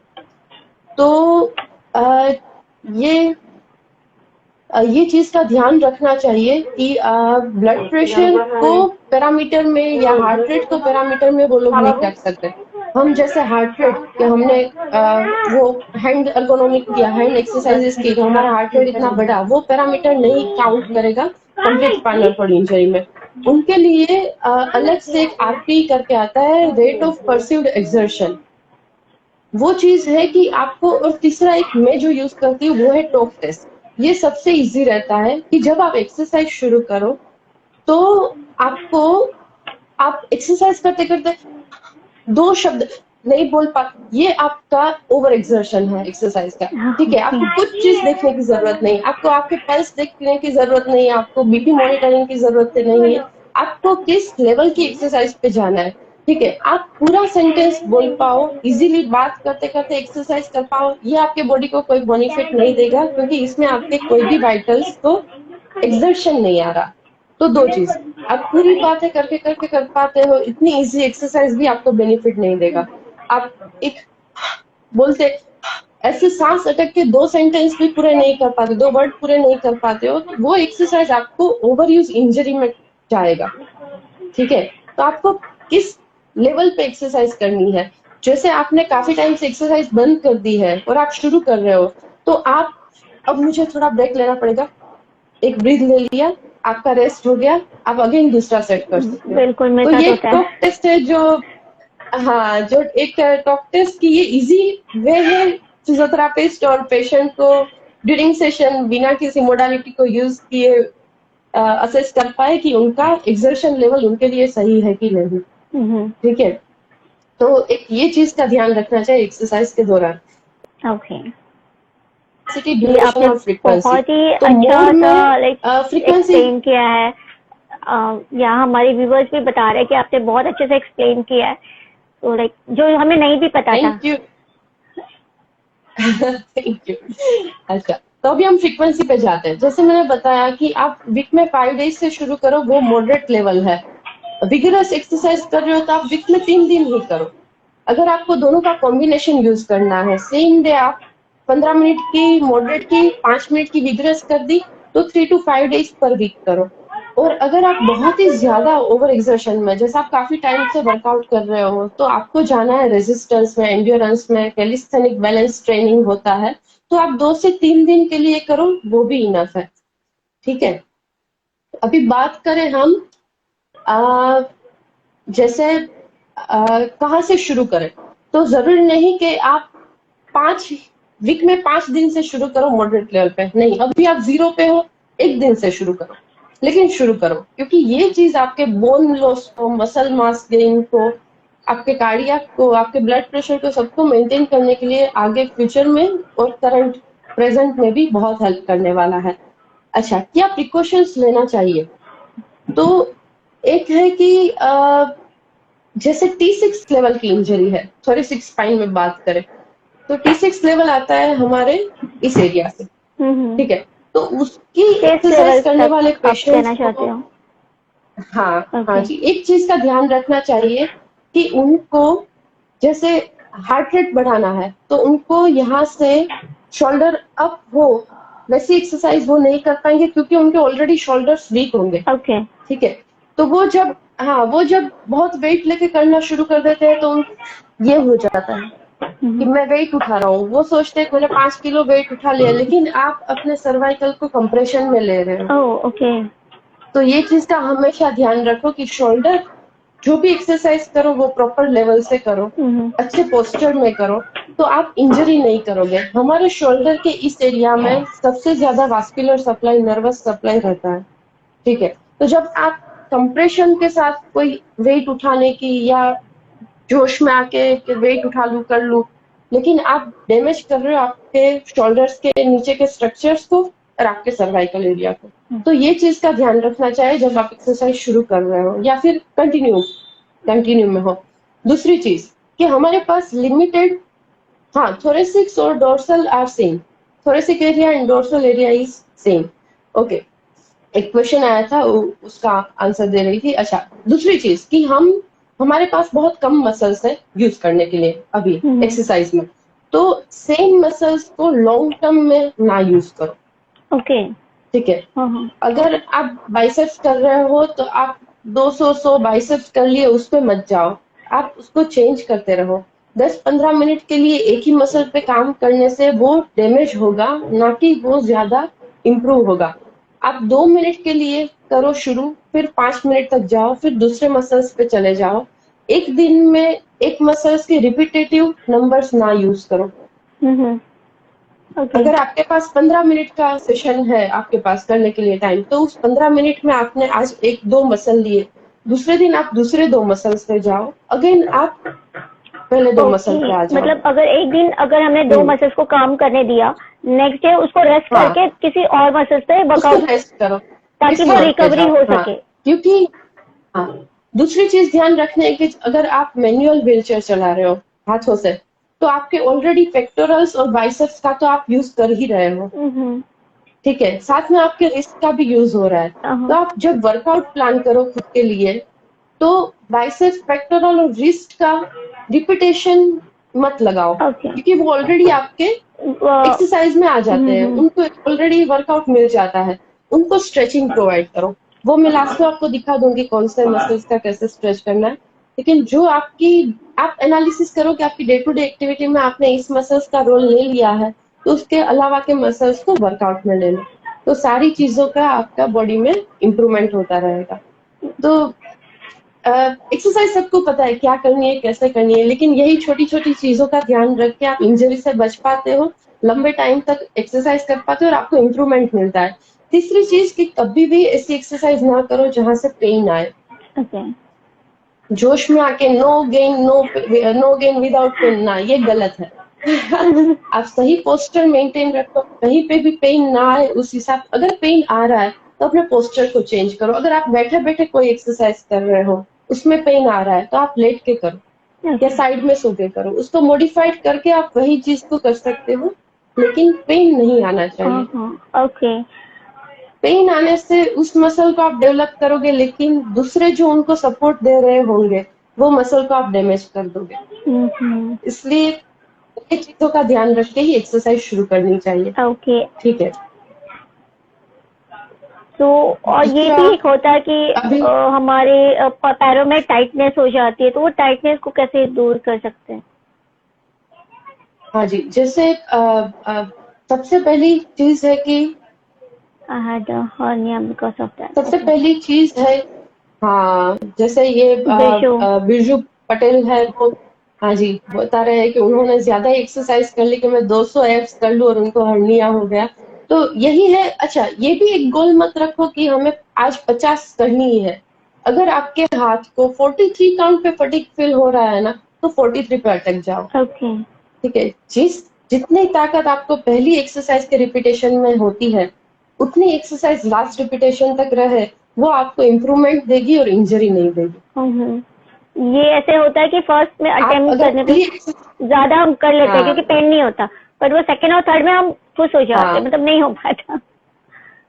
तो अ, ये ये चीज का ध्यान रखना चाहिए कि ब्लड प्रेशर को पैरामीटर में या हार्ट रेट को पैरामीटर में वो लोग नहीं कर सकते। हम जैसे हार्ट रेट कि हमने वो हैंड अर्गोनोमिक किया, हैंड एक्सरसाइजेस की, तो हमारा हार्ट रेट इतना बढ़ा, वो पैरामीटर नहीं काउंट करेगा कंप्लीट स्पाइनल कॉर्ड इंजरी में। उनके लिए अलग से एक आरपी करके आता है, रेट ऑफ परसीव्ड एक्सर्शन, वो चीज है कि आपको। और तीसरा एक मैं जो यूज करती हूँ वो है टॉक टेस्ट। ये सबसे इजी रहता है कि जब आप एक्सरसाइज शुरू करो तो आपको, आप एक्सरसाइज करते करते 2 शब्द नहीं बोल पा, ये आपका ओवर एक्सर्शन है एक्सरसाइज का। ठीक है, आपको कुछ चीज देखने की जरूरत नहीं, आपको आपके पल्स देखने की जरूरत नहीं, आपको बीपी मॉनिटरिंग की जरूरत नहीं है, आपको किस लेवल की एक्सरसाइज पे जाना है। ठीक है, आप पूरा सेंटेंस बोल पाओ, इजीली बात करते करते एक्सरसाइज कर पाओ, ये आपके बॉडी को कोई बेनिफिट नहीं देगा, क्योंकि इसमें आपके कोई भी वाइटल्स को एक्सर्शन नहीं आ रहा। तो 2 चीज, आप पूरी बातें करके करके कर पाते हो, इतनी इजी एक्सरसाइज भी आपको बेनिफिट नहीं देगा। आप एक बोलते ऐसे सांस अटक के 2 सेंटेंस भी पूरे नहीं कर पाते, 2 वर्ड पूरे नहीं कर पाते हो, तो वो एक्सरसाइज आपको ओवर यूज इंजरी में जाएगा। ठीक है, तो आपको किस लेवल पे एक्सरसाइज करनी है। जैसे आपने काफी टाइम से एक्सरसाइज बंद कर दी है और आप शुरू कर रहे हो, तो आप, अब मुझे थोड़ा ब्रेक लेना पड़ेगा, एक ब्रीथ ले लिया, आपका रेस्ट हो गया, आप अगेन दूसरा सेट कर सकते हो। बिल्कुल मेरे तो साथ ये होता है। टॉक टेस्ट है जो, हाँ, जो एक टॉक टेस्ट की ये इजी वे है फिजियोथेरापिस्ट और पेशेंट को ड्यूरिंग सेशन बिना किसी मोडालिटी को यूज किए असेस कर पाए कि उनका एक्सर्शन लेवल उनके लिए सही है कि नहीं। ठीक है, तो एक ये चीज का ध्यान रखना चाहिए एक्सरसाइज के दौरान। ओके। सिटी जी ड्यूरेशन आपने और फ्रीक्वेंसी। बहुत ही तो अच्छा मोड सा में लाइक फ्रीक्वेंसी, एक्सप्लेन किया है। यहाँ हमारे व्यूवर्स भी बता रहे हैं कि आपने बहुत अच्छे से एक्सप्लेन किया है, तो लाइक जो हमें नहीं भी पता था। Thank you. Thank you. अच्छा, तो अभी हम फ्रीक्वेंसी पे जाते हैं। जैसे मैंने बताया कि आप वीक में 5 डेज से शुरू करो, वो मॉडरेट लेवल है। विगरस एक्सरसाइज कर रहे हो तो आप वीक में 3 दिन ही करो। अगर आपको दोनों का कॉम्बिनेशन यूज करना है, सेम डे आप 15 मिनट की मॉडरेट की, 5 मिनट की विगरस कर दी, तो 3 to 5 डेज पर वीक करो। और अगर आप बहुत ही ज्यादा ओवर एक्सर्शन में, जैसे आप काफी टाइम से वर्कआउट कर रहे हो, तो आपको जाना है रेजिस्टेंस में, एंड्योरेंस में, कैलिस्थेनिक बैलेंस ट्रेनिंग होता है, तो आप 2 से 3 दिन के लिए करो, वो भी इनफ है। ठीक है, अभी बात करें हम आ, जैसे कहाँ से शुरू करें। तो जरूरी नहीं कि आप 5 वीक में 5 दिन से शुरू करो मॉडरेट लेवल पे, नहीं, अभी आप 0 पे हो, 1 दिन से शुरू करो, लेकिन शुरू करो, क्योंकि ये चीज आपके बोन लॉस को, मसल मास गेन को, आपके कार्डियक को, आपके ब्लड प्रेशर को, सबको मेंटेन करने के लिए आगे फ्यूचर में और करंट प्रेजेंट में भी बहुत हेल्प करने वाला है। अच्छा, क्या प्रिकॉशंस लेना चाहिए? तो एक है कि जैसे T6 लेवल की इंजरी है, थोड़ी 6 स्पाइन में बात करें, तो T6 लेवल आता है हमारे इस एरिया से, ठीक है। तो उसकी किस एक्सरसाइज लेवल करने तक वाले आप पेशेंट्स कहना चाहते को, हो? हाँ हाँ ओके। जी, एक चीज का ध्यान रखना चाहिए कि उनको जैसे हार्ट रेट बढ़ाना है तो उनको यहाँ से शोल्डर अप हो, वैसी एक्सरसाइज वो नहीं कर पाएंगे क्योंकि उनके ऑलरेडी शोल्डर्स वीक होंगे, ओके। ठीक है। तो वो जब, हाँ, वो जब बहुत वेट लेके करना शुरू कर देते हैं तो ये हो जाता है कि मैं वेट उठा रहा हूँ, वो सोचते हैं कि मैंने 5 किलो वेट उठा लिया, लेकिन आप अपने सर्वाइकल को कंप्रेशन में ले रहे हो। Oh okay. तो ये चीज का हमेशा ध्यान रखो कि शोल्डर जो भी एक्सरसाइज करो वो प्रॉपर लेवल से करो, अच्छे पोस्चर में करो, तो आप इंजरी नहीं करोगे। हमारे शोल्डर के इस एरिया में सबसे ज्यादा वास्कुलर सप्लाई, नर्वस सप्लाई रहता है, ठीक है। तो जब आप कंप्रेशन के साथ कोई वेट उठाने की या जोश में आके कि वेट उठा लूं कर लूं, लेकिन आप डैमेज कर रहे हो आपके शोल्डर्स के नीचे के स्ट्रक्चर्स को और आपके सर्वाइकल एरिया को। तो ये चीज का ध्यान रखना चाहिए जब आप एक्सरसाइज शुरू कर रहे हो या फिर कंटिन्यू में हो। दूसरी चीज कि हमारे पास लिमिटेड, हाँ, थोरेसिक्स और dorsal are same, thoracic area and dorsal area is same, okay. एक क्वेश्चन आया था उसका आंसर दे रही थी। अच्छा, दूसरी चीज कि हमारे पास बहुत कम मसल्स है यूज करने के लिए अभी एक्सरसाइज में, तो सेम मसल्स को लॉन्ग टर्म में ना यूज करो, ओके। ठीक है। अगर आप बाइसेप्स कर रहे हो तो आप 200 बाइसेप्स कर लिए, उस पे मत जाओ, आप उसको चेंज करते रहो। 10-15 मिनट के लिए एक ही मसल पे काम करने से वो डैमेज होगा, ना कि वो ज्यादा इम्प्रूव होगा। आप 2 मिनट के लिए करो शुरू, फिर 5 मिनट तक जाओ, फिर दूसरे मसल्स पे चले जाओ। एक दिन में एक मसल्स के रिपीटेटिव नंबर्स ना यूज करो। ओके। अगर आपके पास 15 मिनट का सेशन है आपके पास करने के लिए टाइम, तो उस 15 मिनट में आपने आज 1-2 मसल लिए, दूसरे दिन आप दूसरे 2 मसल्स पे जाओ, अगेन आप पहले 2 मसल ओके, पे आ जाओ। मतलब अगर एक दिन अगर हमने दो मसल्स को काम करने दिया, नेक्स्ट डे उसको रेस्ट हाँ, करके किसी और मसल्स पे उसको वर्कआउट, रेस्ट करो, ताकि किसी वो और पे रिकवरी जाओ, हो हाँ। सके। क्योंकि, हाँ, दूसरी चीज ध्यान रखने की, अगर आप मैनुअल व्हीलचेयर चला रहे हो हाथों से, तो आपके ऑलरेडी पेक्टोरल्स और बाइसेप्स का तो आप यूज कर ही रहे हो, ठीक है, साथ में आपके रिस्ट का भी यूज हो रहा है। तो आप जब वर्कआउट प्लान करो खुद के लिए, तो बाइसेप्स, पेक्टोरल और रिस्ट का रिपीटेशन मत लगाओ, ओके। क्योंकि वो ऑलरेडी आपके एक्सरसाइज में आ जाते हैं, उनको ऑलरेडी वर्कआउट मिल जाता है। उनको स्ट्रेचिंग प्रोवाइड करो, वो मैं लास्ट में आपको दिखा दूंगी कौन से मसल्स का कैसे स्ट्रेच करना है। लेकिन जो आपकी, आप एनालिसिस करो कि आपकी डे टू डे एक्टिविटी में आपने इस मसल्स का रोल ले लिया है, तो उसके अलावा के मसल्स को वर्कआउट में ले लो, तो सारी चीजों का आपका बॉडी में इम्प्रूवमेंट होता रहेगा। तो एक्सरसाइज सबको पता है क्या करनी है, कैसे करनी है, लेकिन यही छोटी छोटी चीजों का ध्यान रख के आप इंजरी से बच पाते हो, लंबे टाइम तक एक्सरसाइज कर पाते हो और आपको इम्प्रूवमेंट मिलता है। तीसरी चीज कि कभी भी ऐसी एक्सरसाइज ना करो जहां से पेन आए। ओके। जोश में आके नो गेन विदाउट पेन, ना, ये गलत है। आप सही पोस्चर मेंटेन रखो, कहीं पे भी पेन ना आए उस हिसाब। अगर पेन आ रहा है तो अपने पोस्चर को चेंज करो। अगर आप बैठे बैठे कोई एक्सरसाइज कर रहे हो, उसमें पेन आ रहा है, तो आप लेट के करो या साइड में सो के करो, उसको मॉडिफाइड करके आप वही चीज को कर सकते हो, लेकिन पेन नहीं आना चाहिए। ओके। पेन आने से उस मसल को आप डेवलप करोगे, लेकिन दूसरे जो उनको सपोर्ट दे रहे होंगे वो मसल को आप डैमेज कर दोगे। इसलिए ये चीजों का ध्यान रख के ही एक्सरसाइज शुरू करनी चाहिए, ओके। ठीक है। तो और ये दूसरा, भी एक होता है कि अभी, हमारे पैरों में टाइटनेस हो जाती है, तो वो टाइटनेस को कैसे दूर कर सकते हैं? हाँ जी, जैसे सबसे पहली चीज है कि, I had a hernia because of that. सबसे Okay. पहली चीज है, हाँ, जैसे ये बिरजू। बिरजू पटेल है, वो, हाँ जी, बता रहे हैं कि उन्होंने ज्यादा एक्सरसाइज कर ली कि मैं 200 एप्स कर लूं और उनको हर्निया हो गया। तो यही है। अच्छा, ये भी एक गोल मत रखो कि हमें आज 50 करनी ही है। अगर आपके हाथ को 43 काउंट पे फटीग फील हो रहा है ना, तो 43 पे अटक जाओ, ओके। ठीक है। जितनी ताकत आपको पहली एक्सरसाइज के रिपीटेशन में होती है, उतनी एक्सरसाइज लास्ट रिपीटेशन तक रहे, वो आपको इम्प्रूवमेंट देगी और इंजरी नहीं देगी। ये ऐसे होता है कि फर्स्ट में आप अटेम्प्ट अगर करने पे ज्यादा हम कर लेते हैं हाँ क्योंकि पेन नहीं होता, पर वो सेकंड और थर्ड में हम खुश हो जाते हैं, हाँ मतलब नहीं हो पाता।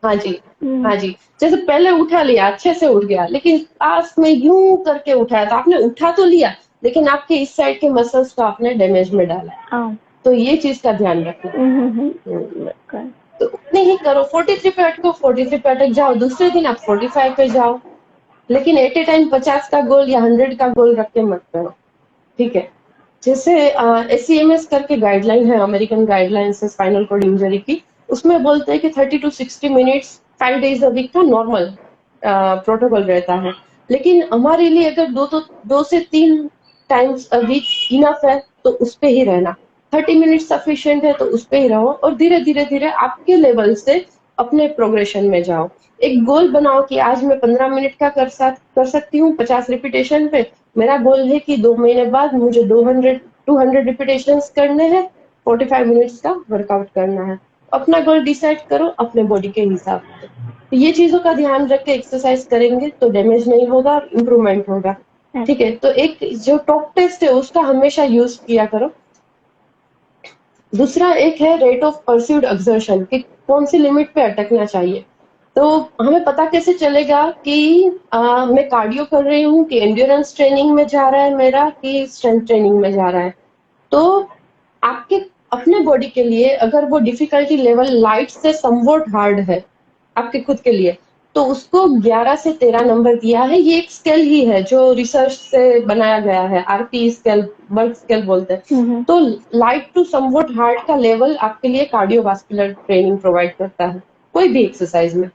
हाँ जी हम्म, हाँ जी। जैसे पहले उठा लिया, अच्छे से उठ गया, लेकिन पास में यूं करके उठाया, तो आपने उठा तो लिया, लेकिन आपके इस साइड के मसल्स को आपने डैमेज में डाला है। हाँ, तो ये चीज का ध्यान रखना। हम्म, बिल्कुल। तो उतने ही करो, 43 पे अटको, 43 पे अटक जाओ, दूसरे दिन आप 45 पे जाओ, लेकिन एट ए टाइम 50 का गोल या 100 का गोल रख के मत करो। ठीक है। जैसे एसीएमएस करके गाइडलाइन है, अमेरिकन गाइडलाइंस है स्पाइनल कॉर्ड इंजरी की। उसमें बोलते हैं कि 30 to 60 minutes 5 days a week का नॉर्मल प्रोटोकॉल रहता है। लेकिन हमारे लिए अगर 2 से 3 टाइम्स अ वीक इनफ है, तो उस पे ही रहना। 30 मिनट सफिशियंट है, तो उस पे ही रहो, और धीरे धीरे धीरे आपके लेवल से अपने प्रोग्रेशन में जाओ। एक गोल बनाओ कि आज मैं 15 मिनट का कर सकती हूँ 50 रिपीटेशन पे। मेरा गोल है कि 2 महीने बाद मुझे 200 रिपीटेशन करने हैं, 45 मिनट्स का वर्कआउट करना है। अपना गोल डिसाइड करो अपने बॉडी के हिसाब से। तो ये चीजों का ध्यान रख के एक्सरसाइज करेंगे तो डैमेज नहीं होगा, इम्प्रूवमेंट होगा। ठीक है। तो एक जो टॉप टेस्ट है उसका हमेशा यूज किया करो। दूसरा एक है रेट ऑफ परस्यूड एक्सर्शन, कि कौन सी लिमिट पे अटकना चाहिए। तो हमें पता कैसे चलेगा कि मैं कार्डियो कर रही हूँ, कि एंड्योरेंस ट्रेनिंग में जा रहा है मेरा, कि स्ट्रेंथ ट्रेनिंग में जा रहा है। तो आपके अपने बॉडी के लिए अगर वो डिफिकल्टी लेवल लाइट से समवॉट हार्ड है आपके खुद के लिए, तो उसको 11 से 13 नंबर दिया है। ये एक स्केल ही है जो रिसर्च से बनाया गया है, आरपी स्केल, बर्ग स्केल बोलते हैं। तो लाइट टू समवॉट हार्ड का लेवल आपके लिए कार्डियोवास्कुलर ट्रेनिंग प्रोवाइड करता है, कोई भी एक्सरसाइज में।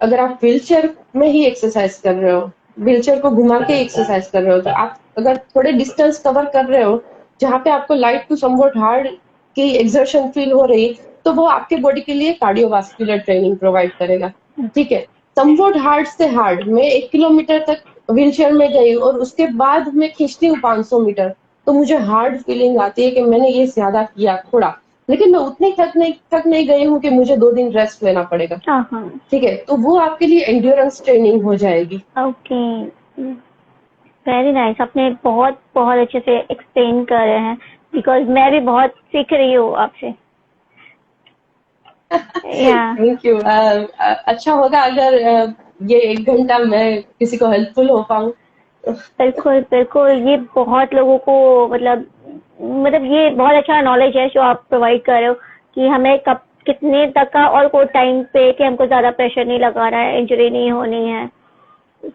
अगर आप व्हीलचेयर में ही एक्सरसाइज कर रहे हो, व्हीलचेयर को घुमा के एक्सरसाइज कर रहे हो, तो आप अगर थोड़े डिस्टेंस कवर कर रहे हो जहाँ पे आपको लाइट टू समवॉट हार्ड की एक्सर्शन फील हो रही, तो वो आपके बॉडी के लिए कार्डियोवास्कुलर ट्रेनिंग प्रोवाइड करेगा। ठीक है। समवॉट हार्ड से हार्ड, मैं 1 किलोमीटर तक व्हीलचेयर में गई और उसके बाद मैं खींचती हूँ 500 मीटर, तो मुझे हार्ड फीलिंग आती है कि मैंने ये ज्यादा किया थोड़ा, लेकिन मैं उतनी थक नहीं गई हूँ कि मुझे 2 दिन रेस्ट लेना पड़ेगा। हाँ हाँ, ठीक है। तो वो आपके लिए एंड्योरेंस ट्रेनिंग हो जाएगी। Okay, very nice. आपने बहुत बहुत अच्छे से एक्सप्लेन कर रहे हैं, बिकॉज मैं भी बहुत सीख रही हूँ आपसे। या थैंक यू। अच्छा होगा अगर ये 1 घंटा मैं किसी को हेल्पफुल हो पाऊँ। बिल्कुल बिल्कुल, ये बहुत लोगों को मतलब ये बहुत अच्छा नॉलेज है जो आप प्रोवाइड कर रहे हो कि हमें कब कितने तक का और को टाइम पे कि हमको ज्यादा प्रेशर नहीं लगा रहा है, इंजरी नहीं होनी है।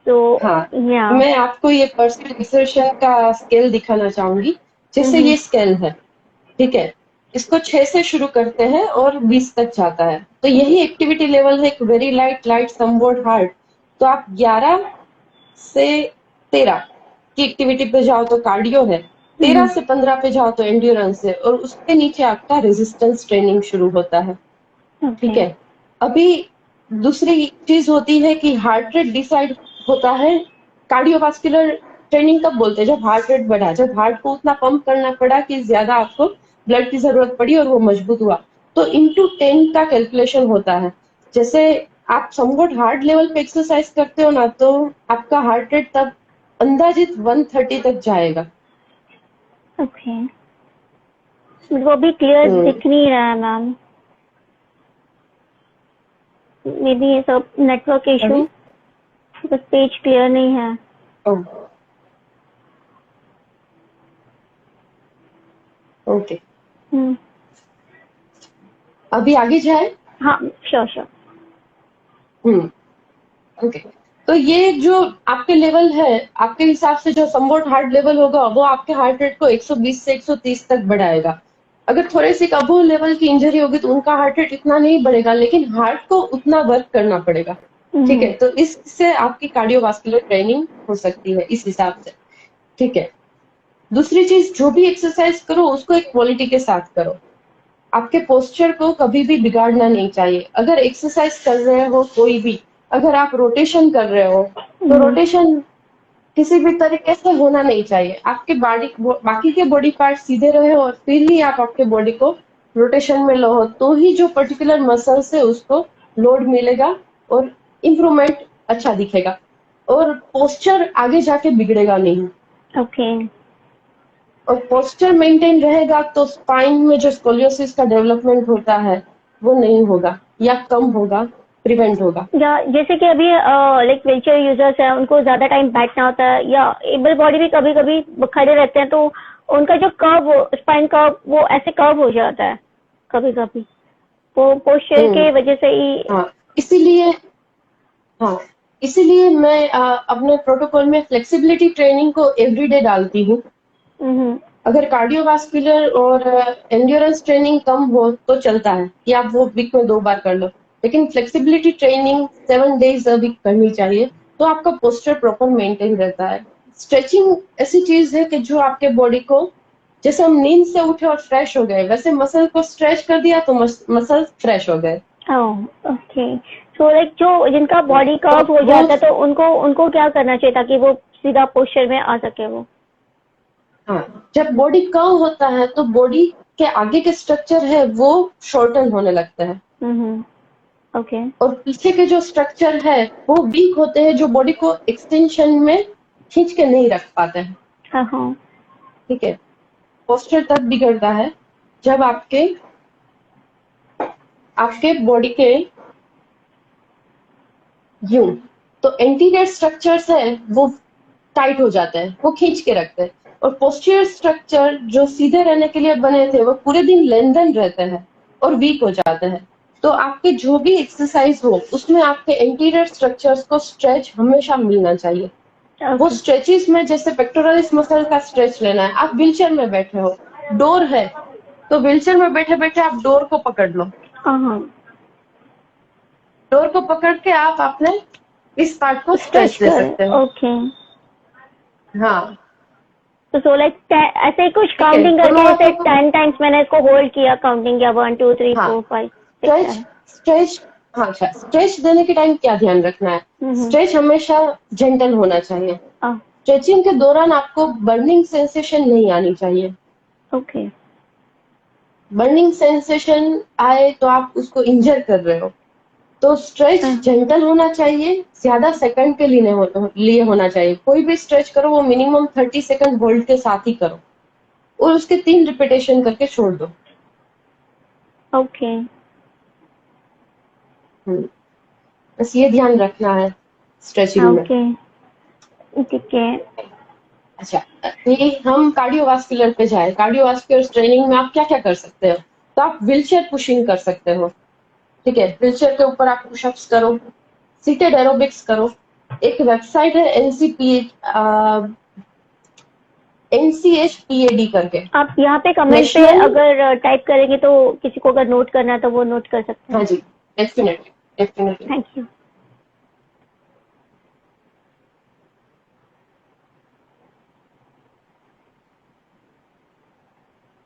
तो हाँ, या मैं आपको ये पर्सनल एक्सर्शन का स्केल दिखाना चाहूंगी। जैसे ये स्केल है, ठीक है, इसको 6 से शुरू करते हैं और 20 तक जाता है, तो यही एक्टिविटी लेवल है, एक very light, light, somewhat hard. तो आप 11 से 13 की एक्टिविटी पे जाओ तो कार्डियो है, 13 से 15 पे जाओ तो एंड्योरेंस है, और उसके नीचे आपका रेजिस्टेंस ट्रेनिंग शुरू होता है। ठीक ओके, है। अभी दूसरी चीज होती है कि हार्ट रेट डिसाइड होता है। कार्डियोवास्कुलर ट्रेनिंग कब बोलते हैं, जब हार्ट रेट बढ़ा, जब हार्ट को उतना पंप करना पड़ा कि ज्यादा आपको ब्लड की जरूरत पड़ी और वो मजबूत हुआ, तो इंटू 10 का कैलकुलेशन होता है। जैसे आप समवॉट हार्ड लेवल पे एक्सरसाइज करते हो ना, तो आपका हार्ट रेट तब अंदाजित 130 तक जाएगा। ओके, वो भी क्लियर हम्म। दिख नहीं रहा है मैम, मे बी ये सब नेटवर्क इशू, अभी बस पेज क्लियर नहीं है। ओके, हम्म, अभी आगे जाए। हाँ, श्योर श्योर। हम्म। ओके। तो ये जो आपके लेवल है, आपके हिसाब से जो समवॉट हार्ड लेवल होगा वो आपके हार्ट रेट को 120 से 130 तक बढ़ाएगा। अगर थोड़े से अबो लेवल की इंजरी होगी तो उनका हार्ट रेट इतना नहीं बढ़ेगा, लेकिन हार्ट को उतना वर्क करना पड़ेगा। ठीक है। तो इससे आपकी कार्डियोवास्कुलर ट्रेनिंग हो सकती है इस हिसाब से। ठीक है। दूसरी चीज, जो भी एक्सरसाइज करो उसको एक क्वालिटी के साथ करो। आपके पोस्चर को कभी भी बिगाड़ना नहीं चाहिए। अगर एक्सरसाइज कर रहे हो कोई भी, अगर आप रोटेशन कर रहे हो, तो रोटेशन किसी भी तरीके से होना नहीं चाहिए। आपके बॉडी, बाकी के बॉडी पार्ट सीधे रहे और फिर ही आप आपके बॉडी को रोटेशन में लो, तो ही जो पर्टिकुलर मसल से उसको लोड मिलेगा और इम्प्रूवमेंट अच्छा दिखेगा, और पोस्चर आगे जाके बिगड़ेगा नहीं। ओके। और पोस्चर मेंटेन रहेगा तो स्पाइन में जो स्कोलियोसिस का डेवलपमेंट होता है वो नहीं होगा या कम होगा, प्रिवेंट होगा। या जैसे कि अभी लाइक व्हीलचेयर यूजर्स है, उनको ज्यादा टाइम बैठना होता है, या एबल बॉडी भी कभी कभी खड़े रहते हैं, तो उनका जो कर्व, स्पाइन कर्व, वो ऐसे कर्व हो जाता है कभी कभी, वो पोस्चर के वजह से ही। हाँ, इसीलिए हाँ इसीलिए मैं अपने प्रोटोकॉल में फ्लेक्सिबिलिटी ट्रेनिंग को एवरीडे डालती हूँ। हम्म। अगर कार्डियोवास्कुलर और एंड्योरेंस ट्रेनिंग कम हो तो चलता है कि आप वो वीक में 2 बार कर लो, लेकिन flexibility training 7 days a week करनी चाहिए, तो आपका पोस्चर प्रॉपर मेंटेन रहता है। स्ट्रेचिंग ऐसी चीज है कि जो आपके बॉडी को, जैसे हम नींद से उठे और फ्रेश हो गए, वैसे मसल को स्ट्रेच कर दिया तो मसल फ्रेश हो गए। ओके। सो लाइक जो जिनका बॉडी तो कर्व हो वो जाता है, तो उनको उनको क्या करना चाहिए ताकि वो सीधा पोस्चर में आ सके वो? हाँ, जब बॉडी कर्व होता है तो बॉडी के आगे के स्ट्रक्चर है वो शॉर्टन होने लगता है, ओके। और पीछे के जो स्ट्रक्चर है वो वीक होते हैं, जो बॉडी को एक्सटेंशन में खींच के नहीं रख पाते हैं। हाँ हाँ। ठीक है। पोस्चर तब बिगड़ता है जब आपके आपके बॉडी के यूं, तो एंटीरियर स्ट्रक्चर्स है वो टाइट हो जाते हैं, वो खींच के रखते हैं, और पोस्टीरियर स्ट्रक्चर जो सीधे रहने के लिए बने थे वो पूरे दिन लेंदन रहते हैं और वीक हो जाते हैं। तो आपके जो भी एक्सरसाइज हो उसमें आपके एंटीरियर स्ट्रक्चर्स को स्ट्रेच हमेशा मिलना चाहिए। वो ओके। स्ट्रेचेस में जैसे पेक्टोरलिस मसल का स्ट्रेच लेना है, आप व्हीलचेयर में बैठे हो, डोर है, तो व्हीलचेयर में बैठे बैठे आप डोर को पकड़ लो, हाँ हाँ। डोर को पकड़ के आप अपने इस पार्ट को स्ट्रेच स्ट्रेच दे कर। सकते हो। ओके। हाँ, तो सो लाइक ऐसे ही कुछ ठीक है। काउंटिंग करके, जैसे शुरुआत 10 टाइम्स मैंने इसको होल्ड किया, काउंटिंग किया, 1 2 3 हाँ 4 5 6 स्ट्रेच 7। स्ट्रेच हाँ अच्छा, स्ट्रेच देने के टाइम क्या ध्यान रखना है? स्ट्रेच हमेशा जेंटल होना चाहिए। स्ट्रेचिंग के दौरान आपको बर्निंग सेंसेशन नहीं आनी चाहिए। ओके। बर्निंग सेंसेशन आए तो आप उसको इंजर कर रहे हो। तो स्ट्रेच जेंटल होना चाहिए, ज्यादा सेकंड के लिए होना चाहिए। कोई भी स्ट्रेच करो वो मिनिमम 30 सेकंड होल्ड के साथ ही करो, और उसके 3 रिपीटेशन करके छोड़ दो। ओके। बस ये ध्यान रखना है स्ट्रेचिंग में। ओके। ठीक है। अच्छा, ये हम कार्डियोवास्कुलर पे जाए। कार्डियोवास्कुलर ट्रेनिंग में आप क्या क्या कर सकते हो? तो आप व्हीलचेयर पुशिंग कर सकते हो। ठीक है, व्हीलचेयर के ऊपर आप पुशअप्स करो, सीटेड एरोबिक्स करो। एक वेबसाइट है NCHPAD करके। आप यहाँ पे कमेंट पे नेशनल, अगर टाइप करेंगे तो किसी को अगर नोट करना है तो वो नोट कर सकते हाँ हैं। जी, डेफिनेटली डेफिनेटली। Thank you.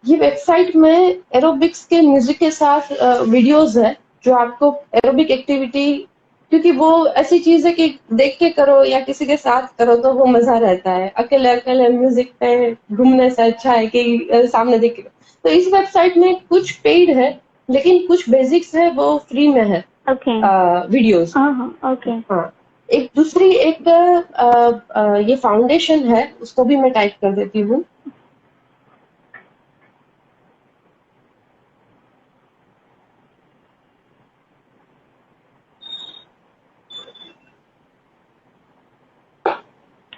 ये वेबसाइट में एरोबिक्स के म्यूजिक के साथ वीडियोस है जो आपको एरोबिक एक्टिविटी, क्योंकि वो ऐसी चीज है कि देख के करो या किसी के साथ करो तो वो मजा रहता है। अकेले अकेले म्यूजिक पे घूमने से अच्छा है कि सामने देख के। तो इस वेबसाइट में कुछ पेड है लेकिन कुछ बेसिक्स है वो फ्री में है। ओके। वीडियोस। हाँ हाँ। ओके। हाँ, एक दूसरी एक ये फाउंडेशन है, उसको भी मैं टाइप कर देती हूँ।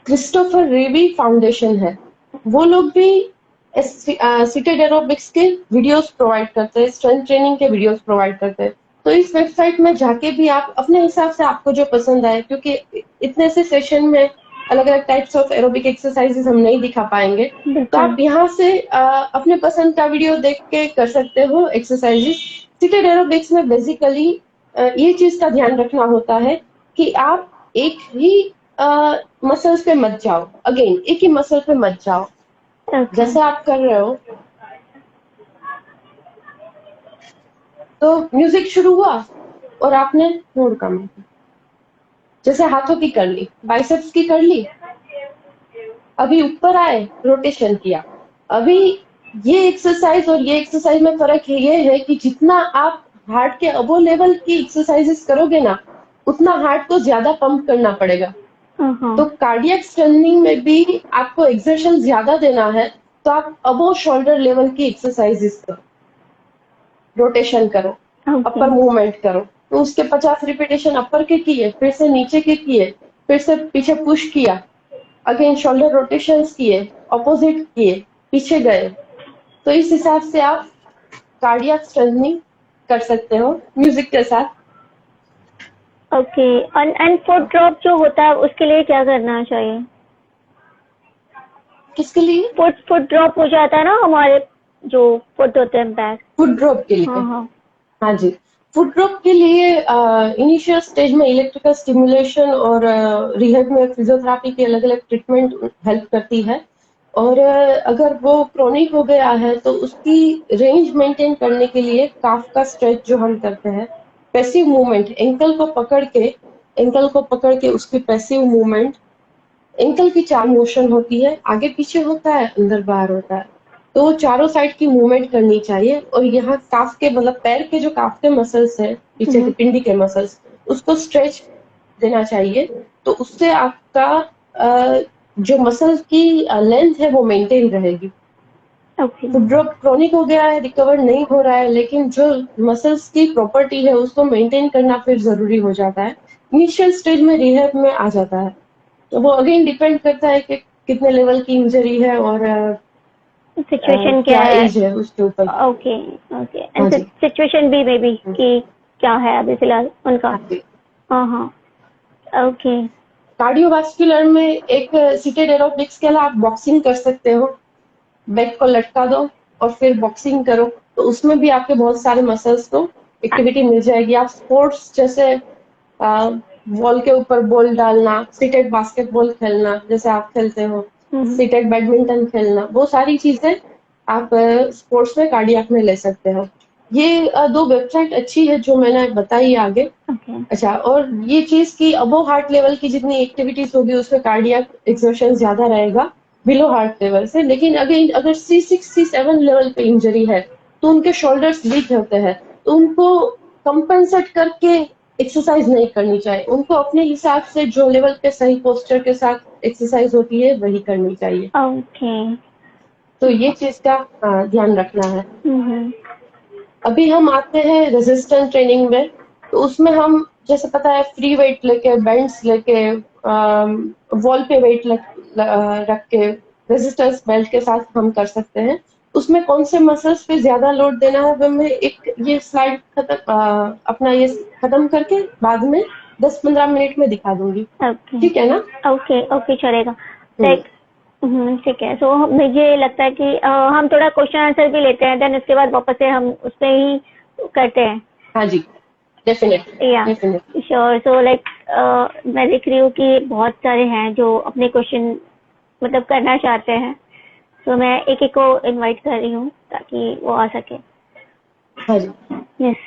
क्रिस्टोफर रेवी फाउंडेशन है। वो लोग भी सीटेड एरोबिक्स के वीडियोस प्रोवाइड करते हैं, स्ट्रेंथ ट्रेनिंग के वीडियोस प्रोवाइड करते हैं। तो इस वेबसाइट में जाके भी आप अपने हिसाब से आपको जो पसंद आए, क्योंकि इतने से सेशन में अलग अलग टाइप्स ऑफ एरोबिक एक्सरसाइजेस हम नहीं दिखा पाएंगे, तो आप यहाँ से अपने पसंद का वीडियो देख के कर सकते हो एक्सरसाइजेस। सीटेड एरोबिक्स में बेसिकली ये चीज का ध्यान रखना होता है कि आप एक ही मसल्स पे मत जाओ, अगेन एक ही मसल पे मत जाओ। जैसे आप कर रहे हो तो म्यूजिक शुरू हुआ और आपने मोड़ कम, जैसे हाथों की कर ली, बाइसेप्स की कर ली, अभी ऊपर आए रोटेशन किया। अभी ये एक्सरसाइज और ये एक्सरसाइज में फर्क है, ये है कि जितना आप हार्ट के अबो लेवल की एक्सरसाइजेस करोगे ना, उतना हार्ट को ज्यादा पंप करना पड़ेगा। हाँ। तो कार्डियक स्ट्रेंथनिंग में भी आपको एक्सर्शन ज्यादा देना है, तो आप अबोव शोल्डर लेवल की एक्सरसाइजेस करो, रोटेशन करो, ओके। अपर मूवमेंट करो। तो उसके 50 रिपीटेशन अपर के किए, फिर से नीचे के किए, फिर से पीछे पुश किया, अगेन शोल्डर रोटेशंस किए, ऑपोजिट किए, पीछे गए। तो इस हिसाब से आप कार्डियक स्ट्रेंथनिंग कर सकते हो म्यूजिक के साथ। ओके। एंड फुट ड्रॉप जो होता है उसके लिए क्या करना चाहिए? किसके लिए? फुट फुट ड्रॉप हो जाता है ना हमारे, जो फुट होते हैं पैर। फुट ड्रॉप के लिए? हाँ हाँ। हाँ जी। फुट ड्रॉप के लिए इनिशियल स्टेज में इलेक्ट्रिकल स्टिमुलेशन और रिहैब में फिजियोथेरेपी की अलग अलग ट्रीटमेंट हेल्प करती है। और अगर वो क्रोनिक हो गया है तो उसकी रेंज मेंटेन करने के लिए काफ का स्ट्रेच जो हम करते हैं, पैसिव मूवमेंट, एंकल को पकड़ के उसकी पैसिव मूवमेंट। एंकल की 4 मोशन होती है, आगे पीछे होता है, अंदर बाहर होता है। तो वो चारों साइड की मूवमेंट करनी चाहिए। और यहाँ काफ के मतलब पैर के जो काफ के मसल्स है, पीछे के पिंडी के मसल्स, उसको स्ट्रेच देना चाहिए। तो उससे आपका जो मसल्स की लेंथ है वो मेंटेन रहेगी। ओके। फुट ड्रॉप क्रोनिक हो गया है, रिकवर नहीं हो रहा है, लेकिन जो मसल्स की प्रॉपर्टी है उसको मेंटेन करना फिर जरूरी हो जाता है। इनिशियल स्टेज में रिहैब में आ जाता है। तो वो अगेन डिपेंड करता है कि कितने लेवल की इंजरी है और सिचुएशन क्या क्या है? एज है उसके ऊपर। ओके। ओके। हाँ एंड जी। सिचुएशन भी मे बी कि क्या है अभी फिलहाल उनका। हाँ जी। हाँ हाँ। ओके। कार्डियोवास्कुलर में एक सीटेड एरोबिक्स के अलावा आप बॉक्सिंग कर सकते हो। बैक को लटका दो और फिर बॉक्सिंग करो, तो उसमें भी आपके बहुत सारे मसल्स को एक्टिविटी मिल जाएगी। आप स्पोर्ट्स जैसे वॉल के ऊपर बॉल डालना, सीटेड बास्केटबॉल खेलना जैसे आप खेलते हो, सीटेड बैडमिंटन खेलना, वो सारी चीजें आप स्पोर्ट्स में कार्डियक में ले सकते हो। ये 2 वेबसाइट अच्छी है जो मैंने बताई आगे। ओके। अच्छा, और ये चीज की अबोव हार्ट लेवल की जितनी एक्टिविटीज होगी उसमें कार्डियक एक्सर्शन ज्यादा रहेगा बिलो हार्ट लेवल से। लेकिन अगर C6 C7 लेवल पे इंजरी है तो उनके शोल्डर्स वीक होते हैं, तो उनको कंपनसेट करके एक्सरसाइज नहीं करनी चाहिए। उनको अपने हिसाब से जो लेवल पे सही पोस्चर के साथ एक्सरसाइज होती है वही करनी चाहिए। ओके। तो ये चीज का ध्यान रखना है। हम्म। अभी हम आते हैं रेजिस्टेंस ट्रेनिंग में। तो उसमें हम जैसे पता है फ्री वेट लेके, बेंड्स लेके, वॉल पे वेट रख के रेजिस्टेंस बेल्ट के साथ हम कर सकते हैं। उसमें कौन से मसल्स पे ज्यादा लोड देना है वो मैं एक ये स्लाइड अपना ये खत्म करके बाद में 10-15 मिनट में दिखा दूंगी। ओके। ठीक है ना? ओके। ओके चलेगा। हम्म। लाइक ठीक है। सो मुझे लगता है कि हम थोड़ा क्वेश्चन आंसर भी लेते हैं, देन उसके बाद वापस से हम उसमें ही करते हैं। हाँ जी, डेफिनेटली या डेफिनेटली। श्योर। सो लाइक मैं देख रही हूँ कि बहुत सारे हैं जो अपने क्वेश्चन मतलब करना चाहते हैं। तो मैं एक एक को इनवाइट कर रही हूँ ताकि वो आ सके। हाँ जी। यस।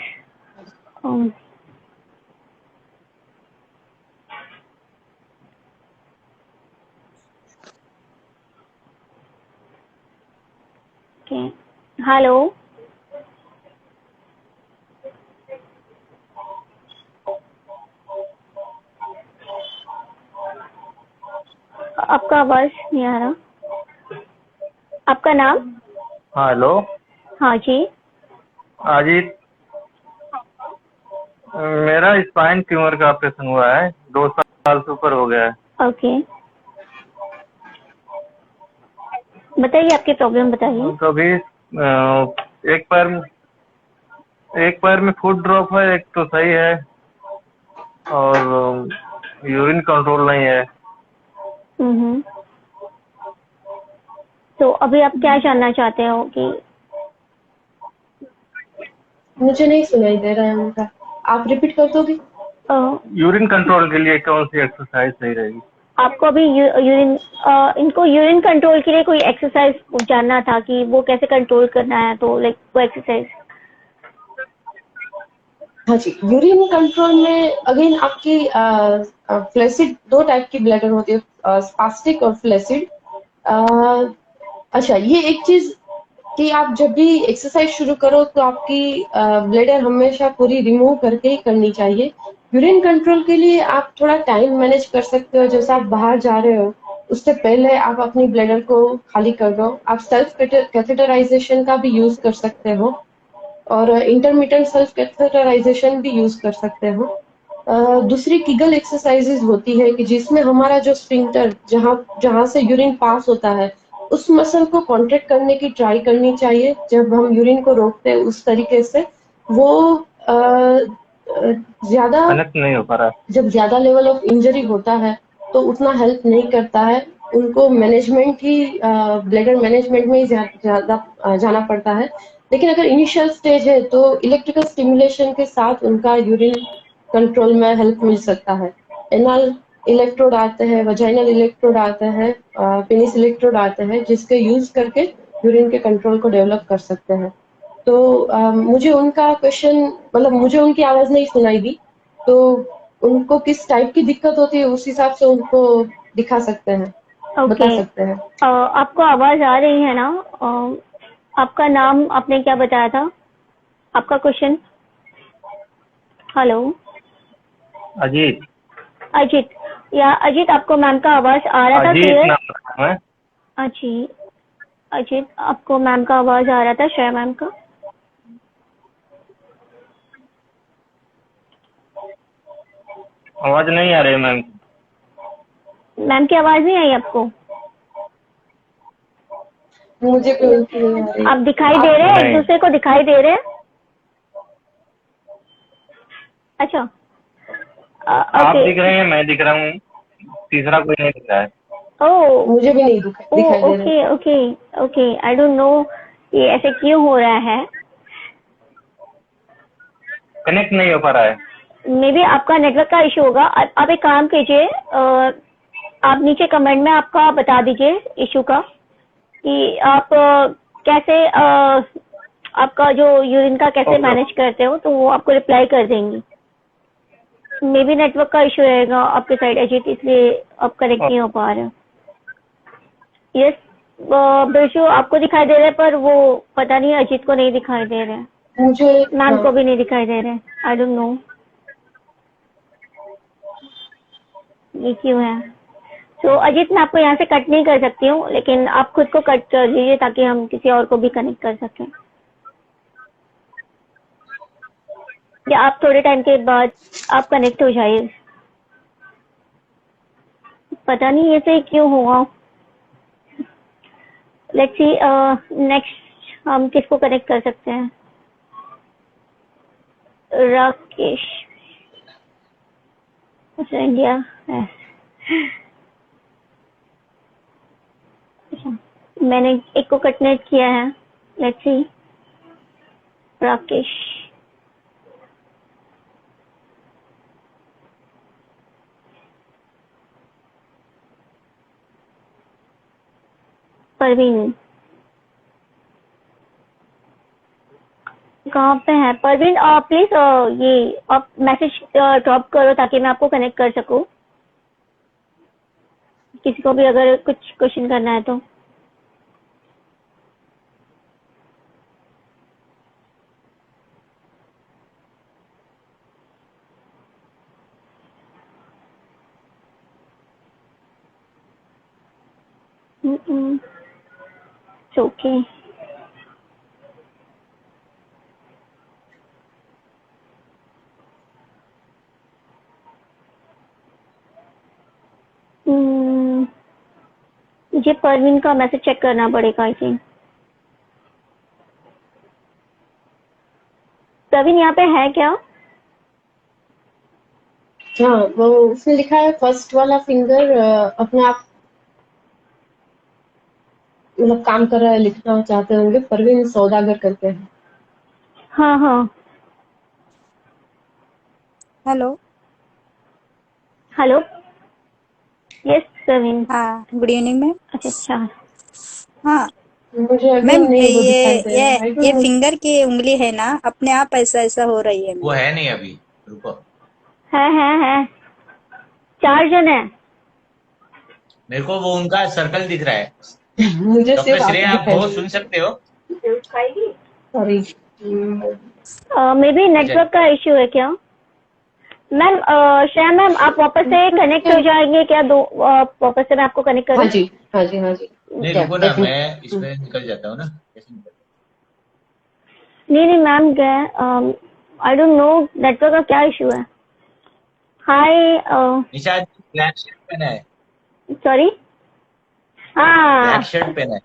ओके। हेलो। आपका आवाज नहीं आ रहा। आपका नाम? हाँ हेलो। हाँ जी। हाँ जी, मेरा स्पाइन ट्यूमर का ऑपरेशन हुआ है, 2 साल से ऊपर हो गया है। ओके। बताइए आपकी प्रॉब्लम बताइए। तो अभी एक पैर में फुट ड्रॉप है, एक तो सही है और यूरिन कंट्रोल नहीं है। हम्म। तो अभी आप क्या जानना चाहते हो कि मुझे नहीं सुनाई दे रहा है उनका, आप रिपीट कर दोगे? यूरिन कंट्रोल के लिए कौन सी एक्सरसाइज सही रहेगी? आपको अभी यूरिन इनको यूरिन कंट्रोल के लिए कोई एक्सरसाइज जानना था कि वो कैसे कंट्रोल करना है, तो लाइक वो एक्सरसाइज। हाँ जी, यूरिन कंट्रोल में अगेन आपकी फ्लैसिड 2 टाइप की ब्लैडर होती है, स्पास्टिक और फ्लैसिड। अच्छा, ये एक चीज कि आप जब भी एक्सरसाइज शुरू करो तो आपकी ब्लैडर हमेशा पूरी रिमूव करके ही करनी चाहिए। यूरिन कंट्रोल के लिए आप थोड़ा टाइम मैनेज कर सकते हो। जैसे आप बाहर जा रहे हो उससे पहले आप अपनी ब्लैडर को खाली कर दो। आप सेल्फ कैथेटराइजेशन का भी यूज कर सकते हो और इंटरमिटेंट सेल्फ कैथेटराइजेशन भी यूज कर सकते हो। दूसरी कीगल एक्सरसाइजेज होती है कि जिसमें हमारा जो स्फिंक्टर जहाँ जहाँ से यूरिन पास होता है उस मसल को कॉन्ट्रैक्ट करने की ट्राई करनी चाहिए। जब हम यूरिन को रोकते हैं उस तरीके से वो ज्यादा कनेक्ट नहीं हो पा रहा है। जब ज्यादा लेवल ऑफ इंजरी होता है तो उतना हेल्प नहीं करता है। उनको मैनेजमेंट ही ब्लैडर मैनेजमेंट में ही ज्यादा जाना पड़ता है। लेकिन अगर इनिशियल स्टेज है तो इलेक्ट्रिकल स्टिमुलेशन के साथ उनका यूरिन कंट्रोल में हेल्प मिल सकता है। एनल इलेक्ट्रोड आते हैं, वजाइनल इलेक्ट्रोड आते हैं, पेनिस इलेक्ट्रोड आते हैं जिसके यूज करके यूरिन के कंट्रोल को डेवलप कर सकते हैं। तो मुझे उनका क्वेश्चन मतलब मुझे उनकी आवाज नहीं सुनाई दी, तो उनको किस टाइप की दिक्कत होती है उस हिसाब से उनको दिखा सकते हैं, बता ओके। सकते हैं। आपको आवाज आ रही है ना? आपका नाम आपने क्या बताया था? आपका क्वेश्चन? हेलो अजीत, अजीत, या अजीत आपको मैम का आवाज आ रहा था अजीत क्लियर? नाम है। अजीत, अजीत आपको मैम का आवाज आ रहा था, श्रेया मैम का? आवाज नहीं आ रही मैम। मैम की आवाज नहीं आई आपको? मुझे भी उनकी नहीं आ रही। आप दिखाई दे रहे हैं? एक नहीं। दूसरे को दिखाई दे रहे हैं? अच्छा। आप ओके। दिख रहे हैं, मैं दिख रहा हूँ, तीसरा कोई नहीं दिख रहा है। ओह, मुझे भी नहीं दिखाई दे रहा। Okay okay okay, I don't know ये ऐसे क्यों हो रहा है। कनेक्ट नहीं हो पा रहा है। मे बी आपका नेटवर्क का इशू होगा। आप एक काम कीजिए, आप नीचे कमेंट में आपका बता दीजिए इशू का, कि आप कैसे आपका जो यूरिन का कैसे Okay. मैनेज करते हो, तो वो आपको रिप्लाई कर देंगी। मे बी नेटवर्क का इशू रहेगा आपके साइड अजीत, इसलिए आप कनेक्ट नहीं हो पा रहे हो। यस बिरजू, आपको दिखाई दे रहे हैं पर वो पता नहीं अजीत को नहीं दिखाई दे रहे हैं, मुझे मैम को भी नहीं दिखाई दे रहे हैं। आई डोंट नो ये क्यों है। तो अजीत मैं आपको यहाँ से कट नहीं कर सकती हूँ, लेकिन आप खुद को कट कर लीजिए ताकि हम किसी और को भी कनेक्ट कर सकें, या आप थोड़े टाइम के बाद आप कनेक्ट हो जाइए। पता नहीं ऐसे क्यों हुआ। लेट्स सी नेक्स्ट हम किसको कनेक्ट कर सकते हैं। राकेश, अच्छा इंडिया है। अच्छा, मैंने एक को कनेक्ट किया है। Let's see Rakesh. परवीन कहाँ पे है? परवीन प्लीज ये आप मैसेज ड्रॉप करो ताकि मैं आपको कनेक्ट कर सकूं, किसी को भी अगर कुछ क्वेश्चन करना है तो। ओके मुझे परवीन का मैसेज चेक करना पड़ेगा आई थिंक। परवीन यहाँ पे है क्या? हाँ, वो उसने लिखा है फर्स्ट वाला फिंगर अपने आप मतलब काम कर रहा है, लिखना चाहते होंगे। परवीन सौदागर करके है। हाँ हाँ हेलो। Hello yes Parveen. हाँ, गुड इवनिंग मैम। अच्छा हाँ मुझे अभी मैम, नहीं वो दिखाई दे रहा है। ये फिंगर की उंगली है ना, अपने आप ऐसा ऐसा हो रही है वो मैम। है नहीं अभी, रुको। है 4 जन है। मेरे को वो उनका सर्कल दिख रहा है। मुझे डॉक्टर सिर्फ आप श्रेया, आप दिखाई वो दे सुन सकते हो? सॉरी। मे बी नेटवर्क का इश्यू है क्या? मैम श्रेया मैम, आप वापस से कनेक्ट हो जाएंगे क्या? दो वापस से मैं आपको कनेक्ट हाँ करूँ? जी, हाँ जी, हाँ जी। नहीं या रुको ना, डेफिनेट मैं इसमें निकल जाता हूँ ना, कैसे निकल? नहीं नहीं मैम, गए। आई डोंट नो नेटवर्क का क्या इशू है। हाय, निशाद ब्लैक शर्ट पहना है, सॉरी। हाँ, ब्लैक शर्ट पहना है,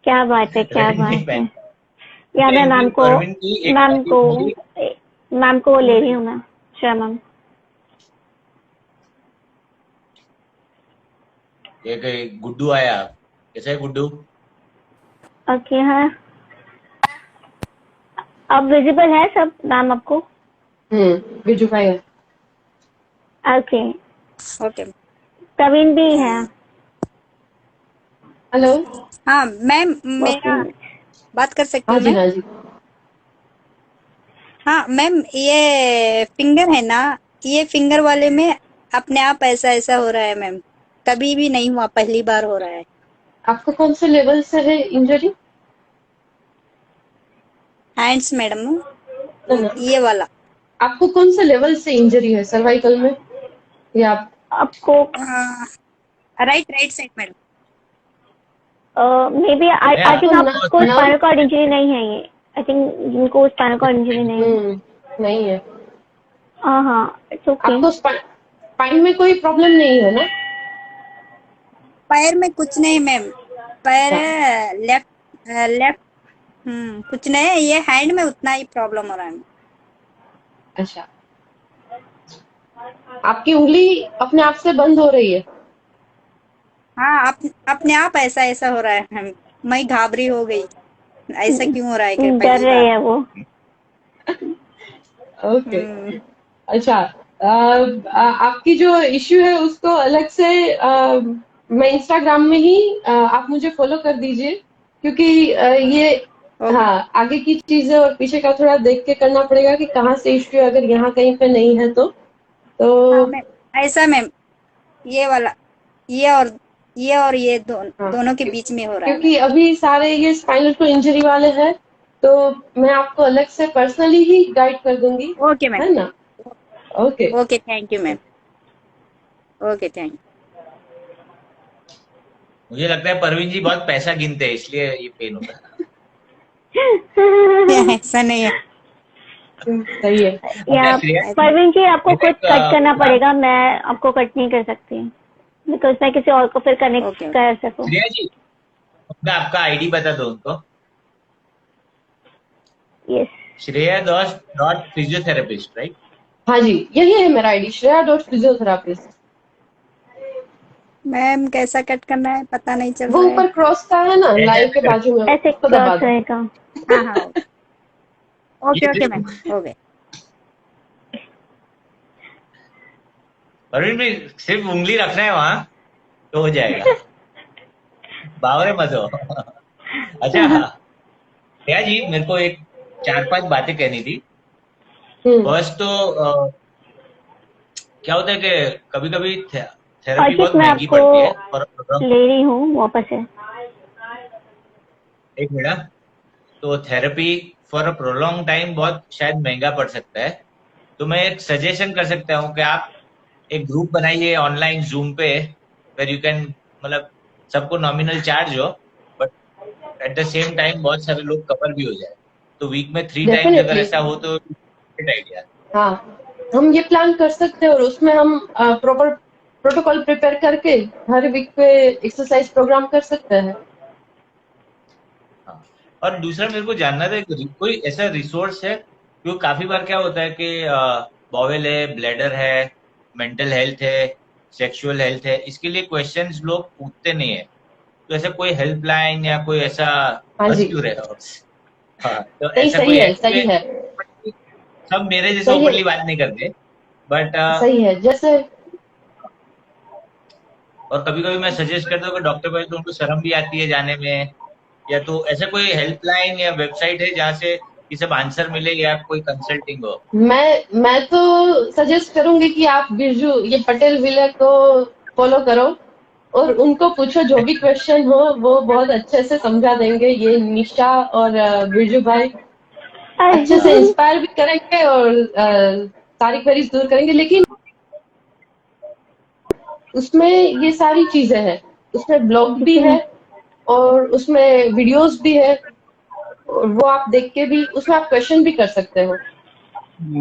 क्या बात है, क्या रेड नहीं बात है। पहना। या मैं एक मैम दिन को परवीन की एक मैम तारीफ को मिली। मैम को ले रही हूँ मैं, श्रेया मैम। एक गुड्डू आया, कैसा है गुड्डू? ओके, हाँ, अब विजिबल है सब मैम आपको? बिरजू भाई है। Okay, okay. प्रवीण भी है। हेलो। हाँ मैम, मेरा बात कर सकती हाँ हूँ जी, मैम? हाँ जी। हाँ मैम, ये फिंगर है ना, ये फिंगर वाले में अपने आप ऐसा ऐसा हो रहा है मैम। कभी भी नहीं हुआ, पहली बार हो रहा है। आपको कौन से लेवल से है इंजरी? हैंड्स मैडम, ना, ये वाला। आपको कौन से लेवल से इंजरी है, सर्वाइकल में या? आपको right right side madam. Maybe I मैं आई थिंक आपको आपको नाउ स्पाइनल कॉर्ड इंजरी नहीं है ये। आई थिंक जिनको स्पाइनल कॉर्ड इंजरी नहीं है। नहीं है। हाँ हाँ, इट्स ओके। आपको स्पाइन में कोई प्रॉब्लम नहीं है ना? पैर में कुछ नहीं मैम, पैर अच्छा, लेफ्ट लेफ्ट। कुछ नहीं है, ये हैंड में उतना ही प्रॉब्लम हो रहा है। अच्छा। आपकी उंगली अपने आप से बंद हो रही है? हाँ, अपने आप ऐसा ऐसा हो रहा है मैम। मैं घाबरी हो गई, ऐसा क्यों हो रहा है डर पहली रहे बार। हैं वो। ओके। हम्म, अच्छा। आपकी जो इश्यू है उसको अलग से मैं इंस्टाग्राम में ही आप मुझे फॉलो कर दीजिए, क्योंकि ये ओके। हाँ आगे की चीजें और पीछे का थोड़ा देख के करना पड़ेगा कि कहाँ से इश्यू है, अगर यहाँ कहीं पे नहीं है हाँ तो मैम, ऐसा मैम, ये वाला, ये और ये हाँ, दोनों के बीच में हो रहा है मैम। क्योंकि अभी सारे ये स्पाइनल को इंजरी वाले हैं, तो मैं आपको अलग से पर्सनली ही गाइड कर दूंगी, ओके मैम। है ना? Okay. Okay, thank you ma'am. Okay, thank मुझे लगता है परवीन जी बहुत पैसा गिनते हैं, इसलिए ये पेन होता है। यू। ऐसा नहीं है। सही है। अच्छा या श्रेया, परवीन जी, आपको मेरा खुद एक कट करना पूरा पड़ेगा, मैं आपको कट नहीं कर सकती, बिकॉज मैं किसी और को फिर कनेक्ट ओके कर सकूँ। श्रेया जी, मैं आपका आईडी बता दो उनको, yes. Shreya dot physiotherapist, right? हाँ जी, यही है मेरा ID, Shreya dot physiotherapist. Ma'am, कैसा कट करना है पता नहीं चल वो रहा है। ऊपर क्रॉस का है ना, लाइव के बाजू में, ऐसे उसको दबा क्रॉस दो। रहेगा। हाँ हाँ, ओके ओके मैम, ये हो गए। परवीन भाई, सिर्फ उंगली रखना है वहां तो हो जाएगा, बावरे मत हो। अच्छा श्रेया जी, मेरे को एक 4-5 बातें कहनी थी। हम्म। फर्स्ट तो क्या होता है कि कभी कभी थेरेपी अर्चित, बहुत मैं महंगी आपको पड़ती है और ले रही हूँ वापस से। एक मिनट, तो therapy for a prolong time बहुत शायद महंगा पड़ सकता है। तो मैं एक सजेशन कर सकता हूँ कि आप एक ग्रुप बनाइए ऑनलाइन जूम पे, वेर यू कैन, मतलब सबको नॉमिनल चार्ज हो, but at the same time बहुत सारे लोग कवर भी हो जाए। तो वीक में 3 टाइम्स अगर डेफिनेटली। ऐसा हो तो ग्रेट आइडिया। हाँ, हम ये प्लान कर सकते हैं और उसमें हम प्रॉपर प्रोटोकॉल प्रिपेयर करके हर वीक पे एक्सरसाइज प्रोग्राम कर सकते हैं। हाँ, और दूसरा मेरे को जानना था, कोई ऐसा रिसोर्स है, क्योंकि काफी बार क्या होता है कि बॉवेल है, ब्लैडर है, मेंटल हेल्थ है, सेक्सुअल हेल्थ है, इसके लिए क्वेश्चंस लोग पूछते नहीं है। तो ऐसा कोई हेल्पलाइन या कोई ऐसा, हाँ हंस जी। क्यों रहे हो? हाँ, तो नहीं, ऐसा सही कोई है? है, सही है। क्योंकि सब मेरे जैसे सही है, ओपनली बात नहीं करते, बट सही है। जैसे और कभी कभी मैं सजेस्ट करता हूँ कि डॉक्टर को, तो उनको शर्म भी आती है जाने में, या तो ऐसा कोई हेल्पलाइन या वेबसाइट है जहाँ से ये सब आंसर मिले या कोई कंसल्टिंग हो? मैं तो सजेस्ट करूंगी कि आप बिरजू ये पटेल विले को फॉलो करो और उनको पूछो, जो भी क्वेश्चन हो वो बहुत अच्छे से समझा देंगे। ये निशा और बिरजू भाई अच्छे से इंस्पायर भी करेंगे और सारी क्वेरीज दूर करेंगे, लेकिन उसमें ये सारी चीजें हैं, उसमें ब्लॉग भी है और उसमें वीडियोस भी है, और वो आप देख के भी उसमें आप क्वेश्चन भी कर सकते हो।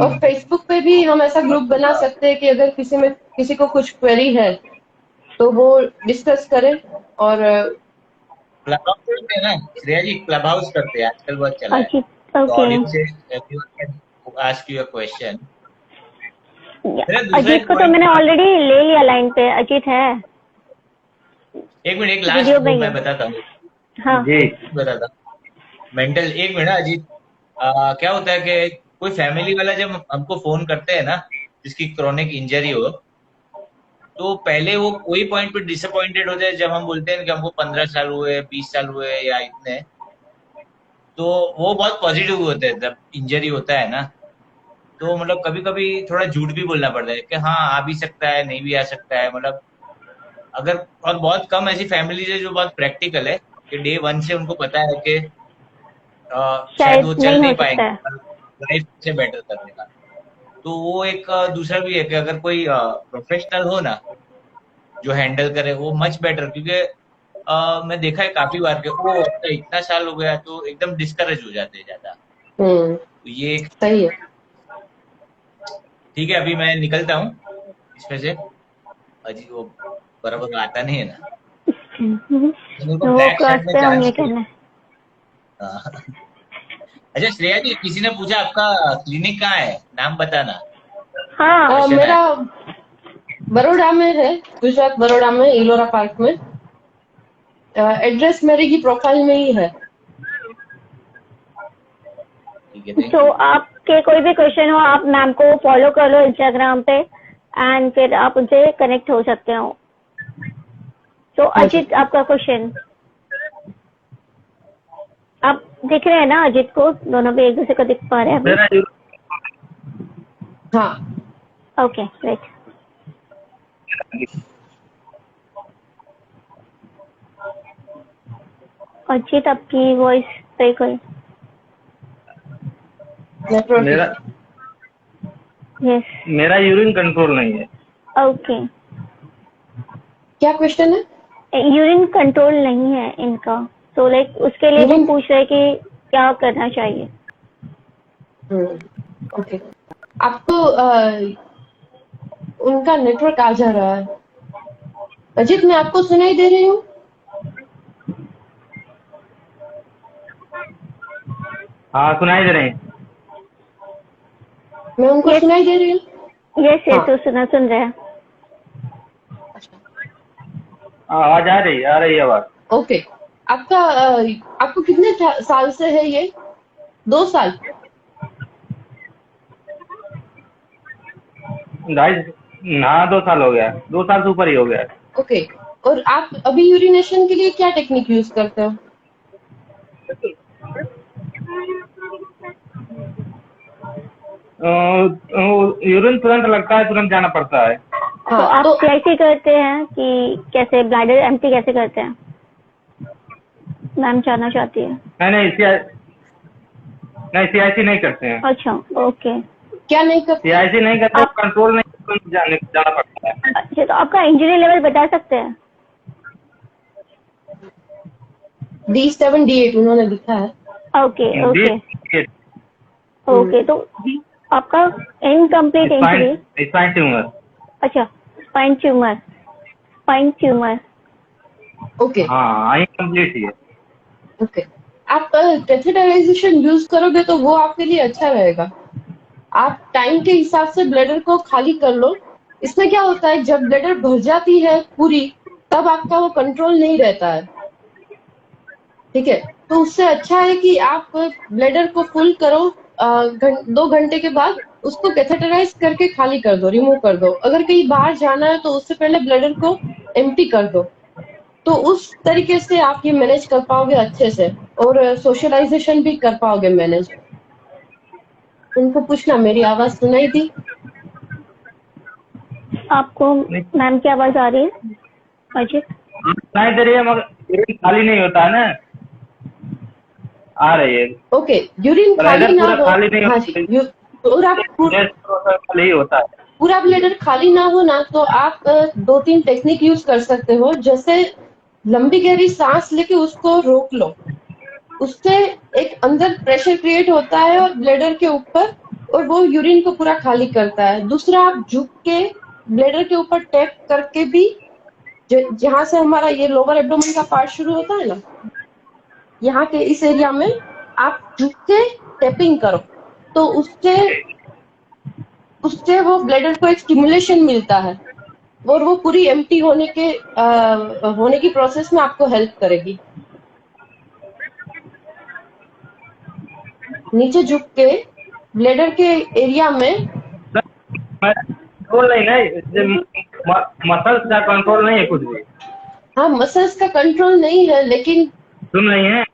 और फेसबुक पे भी हम ऐसा ग्रुप बना सकते हैं कि अगर किसी को कुछ क्वेरी है तो वो डिस्कस करे। और क्लब हाउस करते हैं ना श्रेया जी, क्लब हाउस करते हैं आजकल, बहुत चला है। अजीत, तो okay. Audience everyone can ask you a question. मेरा दूसरा अजीत एक को तो पॉइंट मैंने था, ऑलरेडी ले लिया लाइन पे। अजीत है एक मिनट, एक वीडियो लास्ट में वो ही मैं है। बताता हूँ, हाँ जी बताता हूँ मेंटल। एक मिनट अजीत, क्या होता है कि कोई फैमिली वाला जब हमको फोन करते हैं ना, जिसकी क्रोनिक इंजरी हो, तो पहले वो कोई पॉइंट पे डिसअपॉइंटेड होते हैं जब हम बोलते हैं कि हमको 15 साल हुए, 20 साल हुए या इतने। तो वो बहुत पॉजिटिव होते हैं जब इंजरी होता है ना। तो मतलब कभी कभी थोड़ा झूठ भी बोलना पड़ता है कि हाँ आ भी सकता है, नहीं भी आ सकता है, मतलब अगर। और बहुत कम ऐसी फैमिलीज है जो बहुत प्रैक्टिकल है कि डे वन से उनको पता है कि शायद शायद वो चल नहीं हो नहीं सकता है। पाएंगे लाइफ से बेटर करने का। तो वो एक दूसरा भी है कि अगर कोई प्रोफेशनल हो ना जो हैंडल करे, वो मच बेटर। क्योंकि मैं देखा है काफी बार के वो अब इतना साल हो गया तो एकदम डिस्करेज हो जाते हैं ज्यादा। तो ये एक सही है। ठीक है। अभी मैं निकलता हूँ इसमें से, अजी वो बराबर आता नहीं है ना, मेरे को वो ब्लैक क्रॉस शर्ट में पे चांस होंगे नहीं कहना। है। अच्छा श्रेया जी, किसी ने पूछा आपका क्लिनिक कहाँ है, नाम बताना। हाँ क्वेश्चन है। मेरा बड़ौदा में है, गुजरात बड़ौदा में, इलोरा पार्क में। एड्रेस मेरे की प्रोफाइल में ही है। ठीक है, थैंक तो यू। आपके कोई भी क्वेश्चन हो, आप मैम को फॉलो कर लो इंस्टाग्राम पे, एंड फिर आप उनसे कनेक्ट हो सकते हो। तो हाँ जी। अजीत, आपका क्वेश्चन आप दिख रहे हैं ना? अजीत को दोनों भी एक दूसरे को दिख पा रहे हैं अभी? मेरा हाँ ओके राइट। अजीत, आपकी वॉइस ब्रेक हुई। नेटवर्क मेरा यस, मेरा यूरिन कंट्रोल नहीं है। ओके। क्या क्वेश्चन है? यूरिन कंट्रोल नहीं है इनका, तो लाइक उसके लिए वो यूरिन, पूछ रहे कि क्या करना चाहिए। ओके। आपको उनका नेटवर्क आ जा रहा है। अजीत, मैं आपको सुनाई दे रही हूँ? हाँ सुनाई दे रही है। मैं उनको यस सुनाई दे रही हूँ? यस यस, हाँ। तो सुन रहे हैं। आवाज आ रही है आवाज। ओके। आपका आपको कितने साल से है ये? 2 साल? हाँ 2 साल हो गया, 2 साल से ऊपर ही हो गया। ओके। और आप अभी यूरिनेशन के लिए क्या टेक्निक यूज करते हो? यूरिन तुरंत लगता है, तुरंत जाना पड़ता है। तो हाँ, आप तो कैसे करते हैं कि कैसे ब्लैडर एम्प्टी कैसे करते हैं? मैम जानना चाहती है। नहीं CIC नहीं करते हैं। अच्छा ओके। क्या नहीं करते? CIC नहीं करते, आप कंट्रोल नहीं, तुरंत जाना पड़ता है। अच्छा, तो आपका इंजरी लेवल बता सकते हैं? D7 D8 उन्होंने लिखा है। Okay okay spine okay. तो आपका इनकम्प्लीट इंजरी। Spine tumour. अच्छा, स्पाइन ट्यूमर। ओके हाँ इनकम्प्लीट ही है। ओके। आप कैथेटराइजेशन यूज करोगे तो वो आपके लिए अच्छा रहेगा। आप टाइम के हिसाब से ब्लैडर को खाली कर लो। इसमें क्या होता है, जब ब्लैडर भर जाती है पूरी, तब आपका वो कंट्रोल नहीं रहता है। ठीक है, तो उससे अच्छा है कि आप ब्लैडर को फुल करो, 2 घंटे के बाद उसको कैथेटराइज करके खाली कर दो, रिमूव कर दो। अगर कहीं बाहर जाना है तो उससे पहले ब्लैडर को एम्प्टी कर दो। तो उस तरीके से आप ये मैनेज कर पाओगे अच्छे से, और सोशलाइजेशन भी कर पाओगे मैनेज। उनको पूछना मेरी आवाज सुनाई दी? आपको मैम की आवाज आ रही है अजीत? सुनाई दे रही है, मगर यूरिन खाली नहीं होता है ना। आ रही है, ओके, यूरिन ब्लैडर खाली ना पूरा हो। खाली नहीं हाँ होता। जी, और आप खाली होता है। पूरा ब्लेडर खाली ना हो ना, तो आप 2-3 टेक्निक यूज कर सकते हो। जैसे लंबी गहरी सांस लेके उसको रोक लो, उससे एक अंदर प्रेशर क्रिएट होता है और ब्लेडर के ऊपर, और वो यूरिन को पूरा खाली करता है। दूसरा, आप झुक के ब्लेडर के ऊपर टैप करके भी, जहां से हमारा ये लोअर एब्डोमेन का पार्ट शुरू होता है ना, यहाँ के इस एरिया में आप झुक के टैपिंग करो, तो उससे उससे वो ब्लेडर को एक स्टिमुलेशन मिलता है और वो पूरी एम्प्टी होने की प्रोसेस में आपको हेल्प करेगी। नीचे झुक के ब्लेडर के एरिया में, कंट्रोल नहीं है, मसल्स का कंट्रोल नहीं है कुछ भी। हाँ, मसल्स का कंट्रोल नहीं है, लेकिन सुन रही है?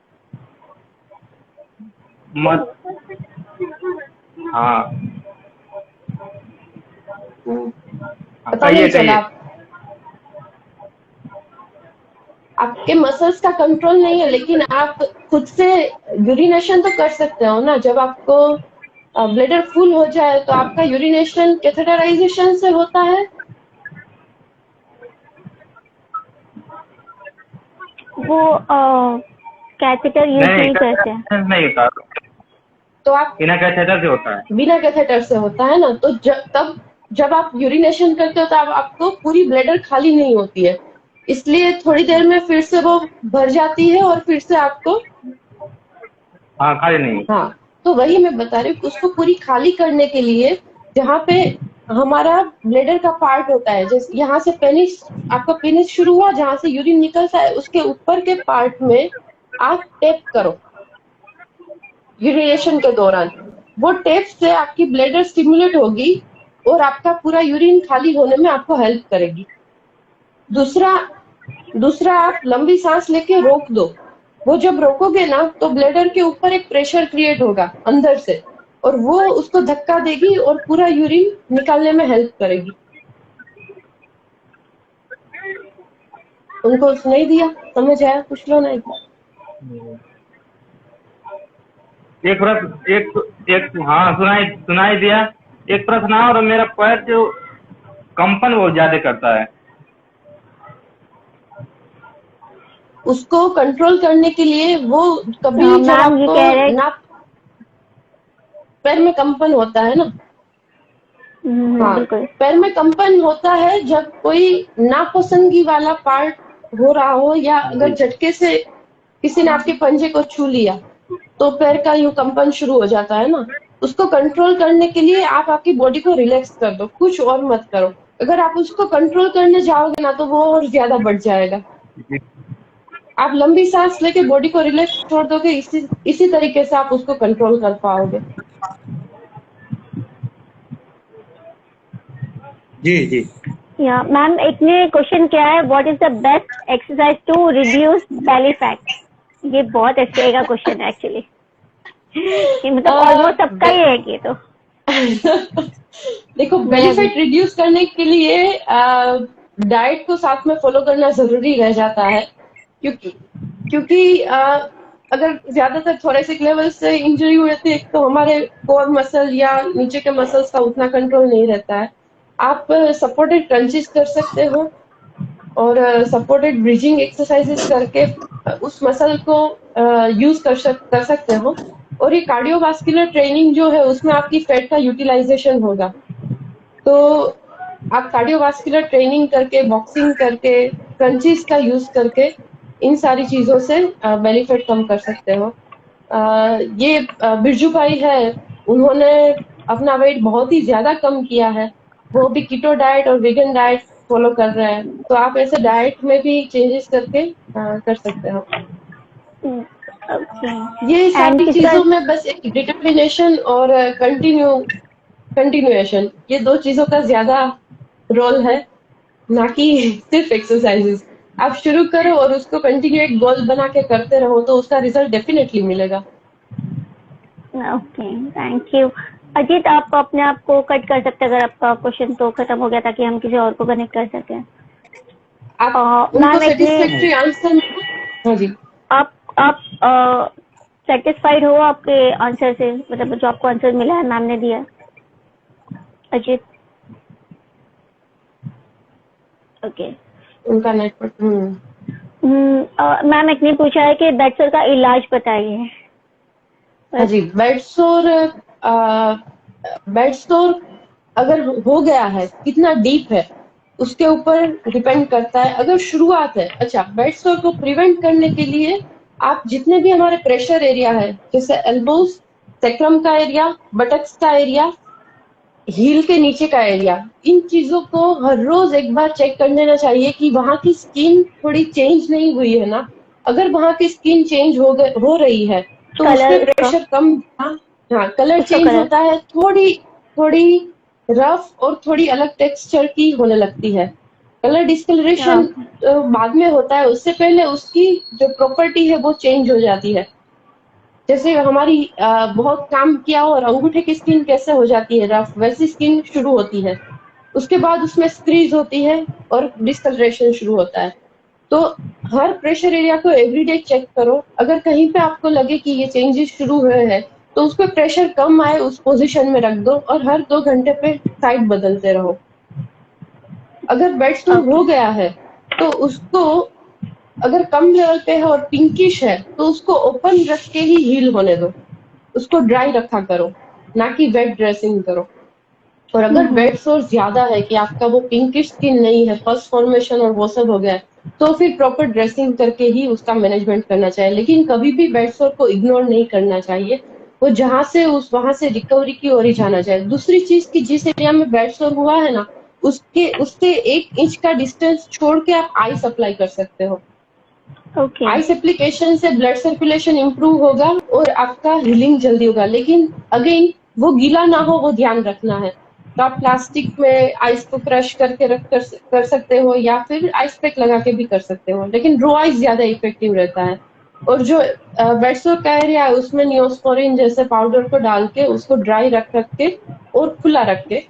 हाँ, पता नहीं चला। आपके मसल्स का कंट्रोल नहीं है, लेकिन आप खुद से यूरिनेशन तो कर सकते हो ना। जब आपको ब्लेडर फुल हो जाए तो आपका यूरिनेशन कैथेटराइजेशन से होता है। वो कैथेटर यूज नहीं करते हैं। नहीं होता, तो आप बिना कैथेटर से होता है। बिना कैथेटर से होता है ना, तो जब आप यूरिनेशन करते हो तब आपको पूरी ब्लेडर खाली नहीं होती है, इसलिए थोड़ी देर में फिर से वो भर जाती है और फिर से आपको, हाँ, खाली नहीं। हाँ, तो वही मैं बता रही हूँ। उसको पूरी खाली करने के लिए जहाँ पे हमारा ब्लेडर का पार्ट होता है, जैसे यहाँ से पेनिस, आपका पेनिस शुरू हुआ, जहाँ से यूरिन निकलता है, उसके ऊपर के पार्ट में आप टेप करो यूरिनेशन के दौरान। वो टेप से आपकी ब्लेडर स्टिमुलेट होगी और आपका पूरा यूरिन खाली होने में आपको हेल्प करेगी। दूसरा आप लंबी सांस लेके रोक दो। वो जब रोकोगे ना, तो ब्लेडर के ऊपर एक प्रेशर क्रिएट होगा अंदर से, और वो उसको धक्का देगी और पूरा यूरिन निकालने में हेल्प करेगी। उनको सुनाई दिया? समझ आया? पूछ लो ना। एक प्रश्न, एक हाँ, सुनाई दिया। एक प्रश्न और, मेरा पैर जो कंपन बहुत ज्यादा करता है, उसको कंट्रोल करने के लिए वो कभी जब मैम ये कह रहे आपको पैर में कंपन होता है ना, हाँ, बिल्कुल। पैर में कंपन होता है जब कोई नापसंदगी वाला पार्ट हो रहा हो, या अगर झटके से किसी ने आपके पंजे को छू लिया तो पैर का यूं कंपन शुरू हो जाता है ना। उसको कंट्रोल करने के लिए आप आपकी बॉडी को रिलैक्स कर दो, कुछ और मत करो। अगर आप उसको कंट्रोल करने जाओगे ना, तो वो और ज्यादा बढ़ जाएगा। आप लंबी सांस लेके बॉडी को रिलैक्स छोड़ दोगे, इसी तरीके से आप उसको कंट्रोल कर पाओगे। जी जी। या मैम, एक ने क्वेश्चन किया है, what is the best exercise to reduce belly fat? ये बहुत अच्छे का क्वेश्चन है एक्चुअली। मतलब ऑलमोस्ट सबका ही है ये तो। देखो, बेली फैट रिड्यूस करने के लिए डाइट को साथ में फॉलो करना जरूरी रह जाता है, क्योंकि अगर ज्यादातर थोरेसिक लेवल से इंजरी हुए थे, तो हमारे कोर मसल या नीचे के मसल्स का उतना कंट्रोल नहीं रहता है। आप सपोर्टेड क्रंचेस कर सकते हो और सपोर्टेड ब्रिजिंग एक्सरसाइजेस करके उस मसल को यूज कर सकते हो। और ये कार्डियोवास्कुलर ट्रेनिंग जो है, उसमें आपकी फैट का यूटिलाइजेशन होगा। तो आप कार्डियोवास्कुलर ट्रेनिंग करके, बॉक्सिंग करके, क्रंचेस का यूज करके इन सारी चीजों से बेली फैट कम कर सकते हो। ये बिरजू भाई है, उन्होंने अपना वेट बहुत ही ज्यादा कम किया है। वो भी कीटो डाइट और वेगन डाइट फॉलो कर रहे हैं, तो आप ऐसे डाइट में भी चेंजेस करके कर सकते हो। ये सारी चीजों में बस एक डिटर्मिनेशन और कंटिन्यूएशन, ये दो चीजों का ज्यादा रोल है, ना कि सिर्फ एक्सरसाइजेस। आप शुरू करो और उसको कंटिन्यू एक गोल बना के करते रहो, तो उसका रिजल्ट डेफिनेटली मिलेगा। Okay, thank you. अजीत, आप अपने आप को कट कर सकते हैं अगर आपका क्वेश्चन तो खत्म हो गया, ताकि हम किसी और को कनेक्ट कर सकें। आप उनको सेटिस्फैक्टरी आंसर, हाँ जी, आप सेटिस्फाइड हो आपके आंसर से? मतलब जो आपको आंसर मिला है मैम ने दिया? अजित, ओके। उनका नेटवर्क। मैम एक ने पूछा है कि बेड सोर का इलाज बताइए। हाँ जी, बेड सोर अगर हो गया है, कितना डीप है उसके ऊपर डिपेंड करता है। अगर शुरुआत है, अच्छा, बेड सोर को प्रिवेंट करने के लिए आप जितने भी हमारे प्रेशर एरिया है, जैसे एल्बोज, सेक्रम का एरिया, बटक्स का एरिया, हील के नीचे का एरिया, इन चीजों को हर रोज एक बार चेक कर लेना चाहिए कि वहां की स्किन थोड़ी चेंज नहीं हुई है ना। अगर वहां की स्किन चेंज हो रही है तो कलर उसमें उसका, प्रेशर कम। हाँ, कलर उसका चेंज कलर, होता है, थोड़ी थोड़ी रफ और थोड़ी अलग टेक्सचर की होने लगती है। कलर डिस्कलरेशन हाँ, बाद में होता है, उससे पहले उसकी जो प्रॉपर्टी है वो चेंज हो जाती है। जैसे हमारी बहुत काम किया और अंगूठे की स्किन कैसे हो जाती है रफ, वैसी स्किन शुरू होती है। उसके बाद उसमें स्क्रीज होती है और डिस्कलरेशन शुरू होता है। तो हर प्रेशर एरिया को एवरीडे चेक करो। अगर कहीं पे आपको लगे कि ये चेंजेस शुरू हुए हैं तो उस पर प्रेशर कम आए उस पोजीशन में रख दो और हर 2 घंटे पे साइड बदलते रहो। अगर बेड सोर ओके, हो गया है तो उसको, अगर कम लेवल पे है और पिंकिश है तो उसको ओपन रख के ही हील होने दो। उसको ड्राई रखा करो, ना कि वेट ड्रेसिंग करो। और अगर बेड सोर ज्यादा है कि आपका वो पिंकिश स्किन नहीं है, पस फॉर्मेशन और वो सब हो गया है, तो फिर प्रॉपर ड्रेसिंग करके ही उसका मैनेजमेंट करना चाहिए। लेकिन कभी भी बेड सोर को इग्नोर नहीं करना चाहिए। वो जहां से वहां से रिकवरी की ओर ही जाना चाहिए। दूसरी चीज की, जिस एरिया में बेड सोर हुआ है ना, उसके उससे 1 इंच का डिस्टेंस छोड़ के आप आइस अप्लाई कर सकते हो। ओके, आइस एप्लीकेशन से ब्लड सर्कुलेशन इंप्रूव होगा और आपका हीलिंग जल्दी होगा। लेकिन अगेन, वो गीला ना हो, वो ध्यान रखना है। तो आप प्लास्टिक में आइस को क्रश करके कर सकते हो या फिर आइस पैक लगा के भी कर सकते हो, लेकिन रो आइस ज्यादा इफेक्टिव रहता है। और जो बेडसोर का एरिया है उसमें नियोस्पोरिन जैसे पाउडर को डाल के उसको ड्राई रख रख के और खुला रख के,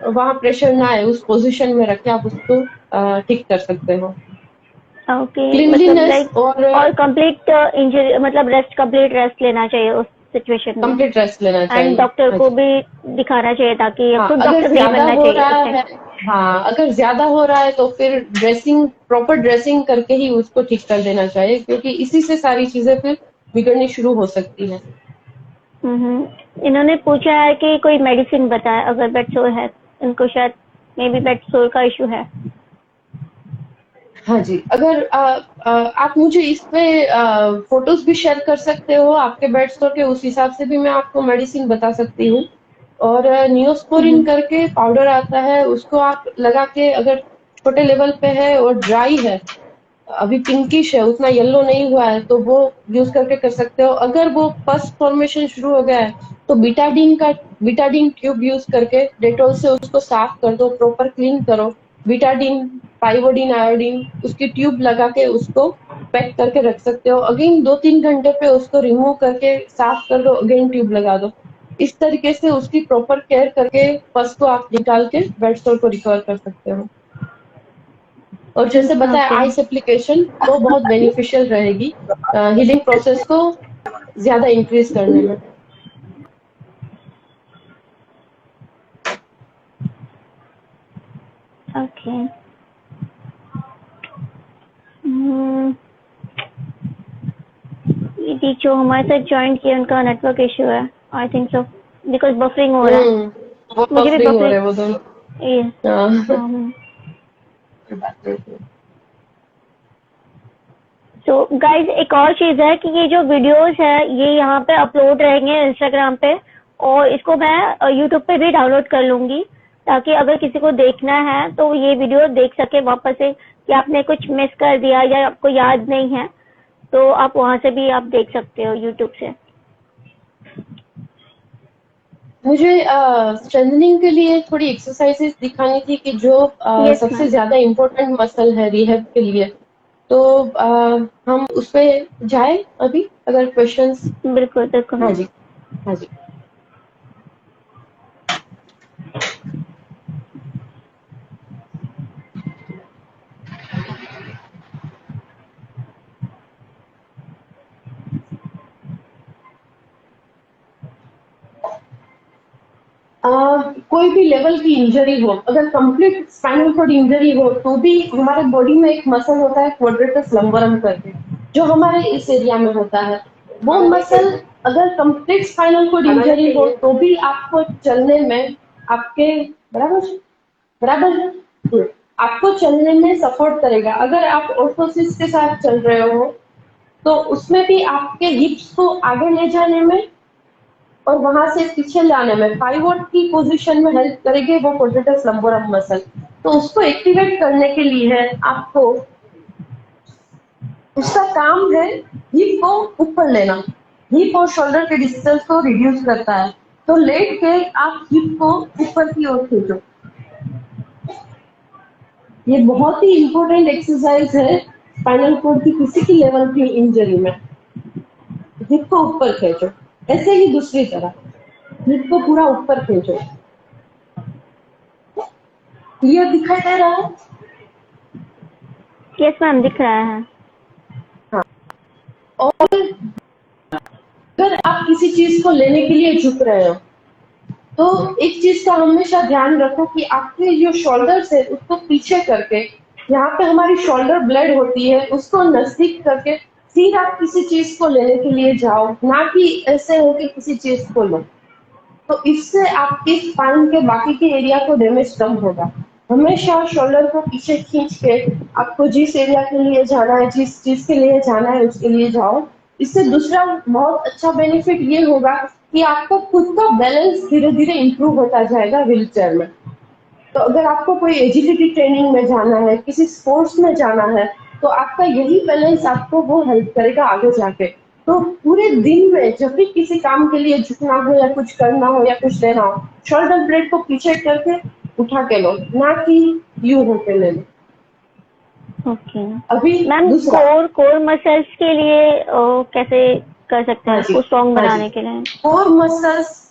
वहां प्रेशर ना आए उस पोजीशन में रख के आप उसको ठीक कर सकते हो। ओके, मतलब क्लीनलीनेस लाइक और और कंप्लीट इंजरी, मतलब कंप्लीट रेस्ट लेना चाहिए उस सिचुएशन में, कंप्लीट रेस्ट लेना एंड चाहिए। डॉक्टर हाँ को जी। भी दिखाना चाहिए ताकि हाँ, खुद अगर डॉक्टर नहीं ज्यादा बनना हो चाहिए रहा उस टाइम। है, हाँ, अगर ज्यादा हो रहा है तो फिर ड्रेसिंग, प्रॉपर ड्रेसिंग करके ही उसको ठीक कर देना चाहिए, क्योंकि इसी से सारी चीजें फिर बिगड़नी शुरू हो सकती है। इन्होंने पूछा है कि कोई मेडिसिन बताए अगर बेड सोर है, इनको शायद मे बी बेड सोर का इशू है। हाँ जी, अगर आप मुझे इस पे फोटोज भी शेयर कर सकते हो आपके बेड स्टोर के, उस हिसाब से भी मैं आपको मेडिसिन बता सकती हूँ। और नियोस्पोरिन करके पाउडर आता है, उसको आप लगा के, अगर छोटे लेवल पे है और ड्राई है, अभी पिंकिश है, उतना येलो नहीं हुआ है, तो वो यूज करके कर सकते हो। अगर वो पस फॉर्मेशन शुरू हो गया है तो बीटाडीन ट्यूब यूज करके डेटॉल से उसको साफ कर दो, प्रॉपर क्लीन करो। बीटाडीन, पाइवोडीन, आयोडीन, उसकी ट्यूब लगा के उसको पैक करके रख सकते हो। अगेन 2-3 घंटे पे उसको रिमूव करके साफ कर दो, अगेन ट्यूब लगा दो। इस तरीके से उसकी प्रॉपर केयर करके पस को आप निकाल के बेड सोर को रिकवर कर सकते हो। और जैसे बताया, ओके, आइस एप्लीकेशन वो बहुत बेनिफिशियल रहेगी हीलिंग प्रोसेस को ज्यादा इंक्रीज करने में। ओके। हम्म, ये जो हमारे साथ ज्वाइन किया उनका नेटवर्क इशू है, I think so, because buffering हो रहा है। वो मुझे भी बफरिंग हो रहा बफरिंग, है वो दोनों। ये, हाँ। हाँ। कोई बात नहीं। तो गाइज एक और चीज है कि ये जो वीडियोस है ये यहाँ पे अपलोड रहेंगे इंस्टाग्राम पे, और इसको मैं यूट्यूब पे भी डाउनलोड कर लूंगी, ताकि अगर किसी को देखना है तो ये वीडियो देख सके वापस से, कि आपने कुछ मिस कर दिया या आपको याद नहीं है, तो आप वहां से भी आप देख सकते हो यूट्यूब से। मुझे स्ट्रेंथनिंग के लिए थोड़ी एक्सरसाइजेस दिखानी थी कि जो यस सबसे मैम, ज्यादा इम्पोर्टेंट मसल है रिहैब के लिए। तो हम उस पे जाए अभी, अगर क्वेश्चंस। बिल्कुल बिल्कुल हाँ मैम। जी, हाँ जी। कोई कोई भी लेवल की इंजरी हो, अगर कंप्लीट स्पाइनल कॉर्ड इंजरी हो तो भी हमारे बॉडी में एक मसल होता है क्वाड्रेटस लंबरम करके, जो हमारे इस एरिया में होता है। वो मसल अगर कंप्लीट स्पाइनल कॉर्ड इंजरी हो तो भी आपको चलने में आपके बराबर बराबर आपको चलने में सपोर्ट करेगा। अगर आप ऑर्थोसिस के साथ चल रहे हो तो उसमें भी आपके हिप्स को आगे ले जाने में और वहां से पीछे लाने में पाइवोट की पोजीशन में हेल्प करेगी वो क्वाड्रेटस लंबोरम मसल। तो उसको एक्टिवेट करने के लिए आपको उसका काम है हिप को ऊपर लेना, हिप और शोल्डर के डिस्टेंस को रिड्यूस करता है। तो लेट के आप हिप को ऊपर की ओर खींचो। ये बहुत ही इंपॉर्टेंट एक्सरसाइज है स्पाइनल कॉर्ड की किसी की लेवल की इंजरी में। हिप को ऊपर खींचो, ऐसे ही दूसरी तरह हिप को पूरा ऊपर खींचो। क्लियर दिखाई दे रहा है? यस मैम, दिख रहा है। और अगर आप किसी चीज को लेने के लिए झुक रहे हो तो एक चीज का हमेशा ध्यान रखो कि आपके जो शोल्डर है उसको पीछे करके, यहाँ पे हमारी शोल्डर ब्लेड होती है, उसको नजदीक करके फिर आप किसी चीज को लेने के लिए जाओ, ना कि ऐसे हो कि किसी चीज को लो। तो इससे आपकी स्पाइन के बाकी के एरिया को डैमेज कम होगा। हमेशा शोल्डर को पीछे खींच के आपको जिस एरिया के लिए जाना है, जिस चीज के लिए जाना है उसके लिए जाओ। इससे दूसरा बहुत अच्छा बेनिफिट ये होगा कि आपका खुद का बैलेंस धीरे धीरे इंप्रूव होता जाएगा व्हील चेयर में। तो अगर आपको कोई एजिलिटी ट्रेनिंग में जाना है, किसी स्पोर्ट्स में जाना है, तो आपका यही बैलेंस आपको वो हेल्प करेगा आगे जाके। तो पूरे दिन में जब भी किसी काम के लिए झुकना हो या कुछ करना हो या कुछ लेना हो, शोल्डर ब्लेड को पीछे करके उठा के लो, ना कि यू होके ले लो। ओके अभी मैम, दूसरा कोर मसल्स के लिए कैसे कर सकते हैं हाँ जी उसको स्ट्रॉन्ग हाँ बनाने जी के लिए?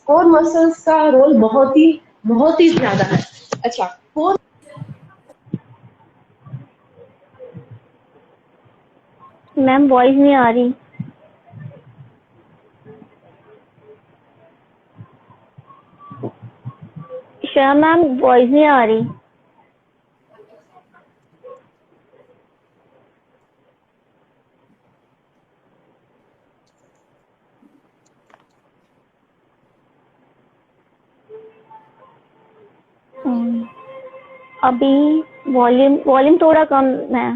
कोर मसल्स का रोल बहुत ही ज्यादा है। अच्छा, कोर मैम वॉइस नहीं आ रही। श्रेया मैम, वॉइस नहीं आ रही। अभी वॉल्यूम थोड़ा कम है।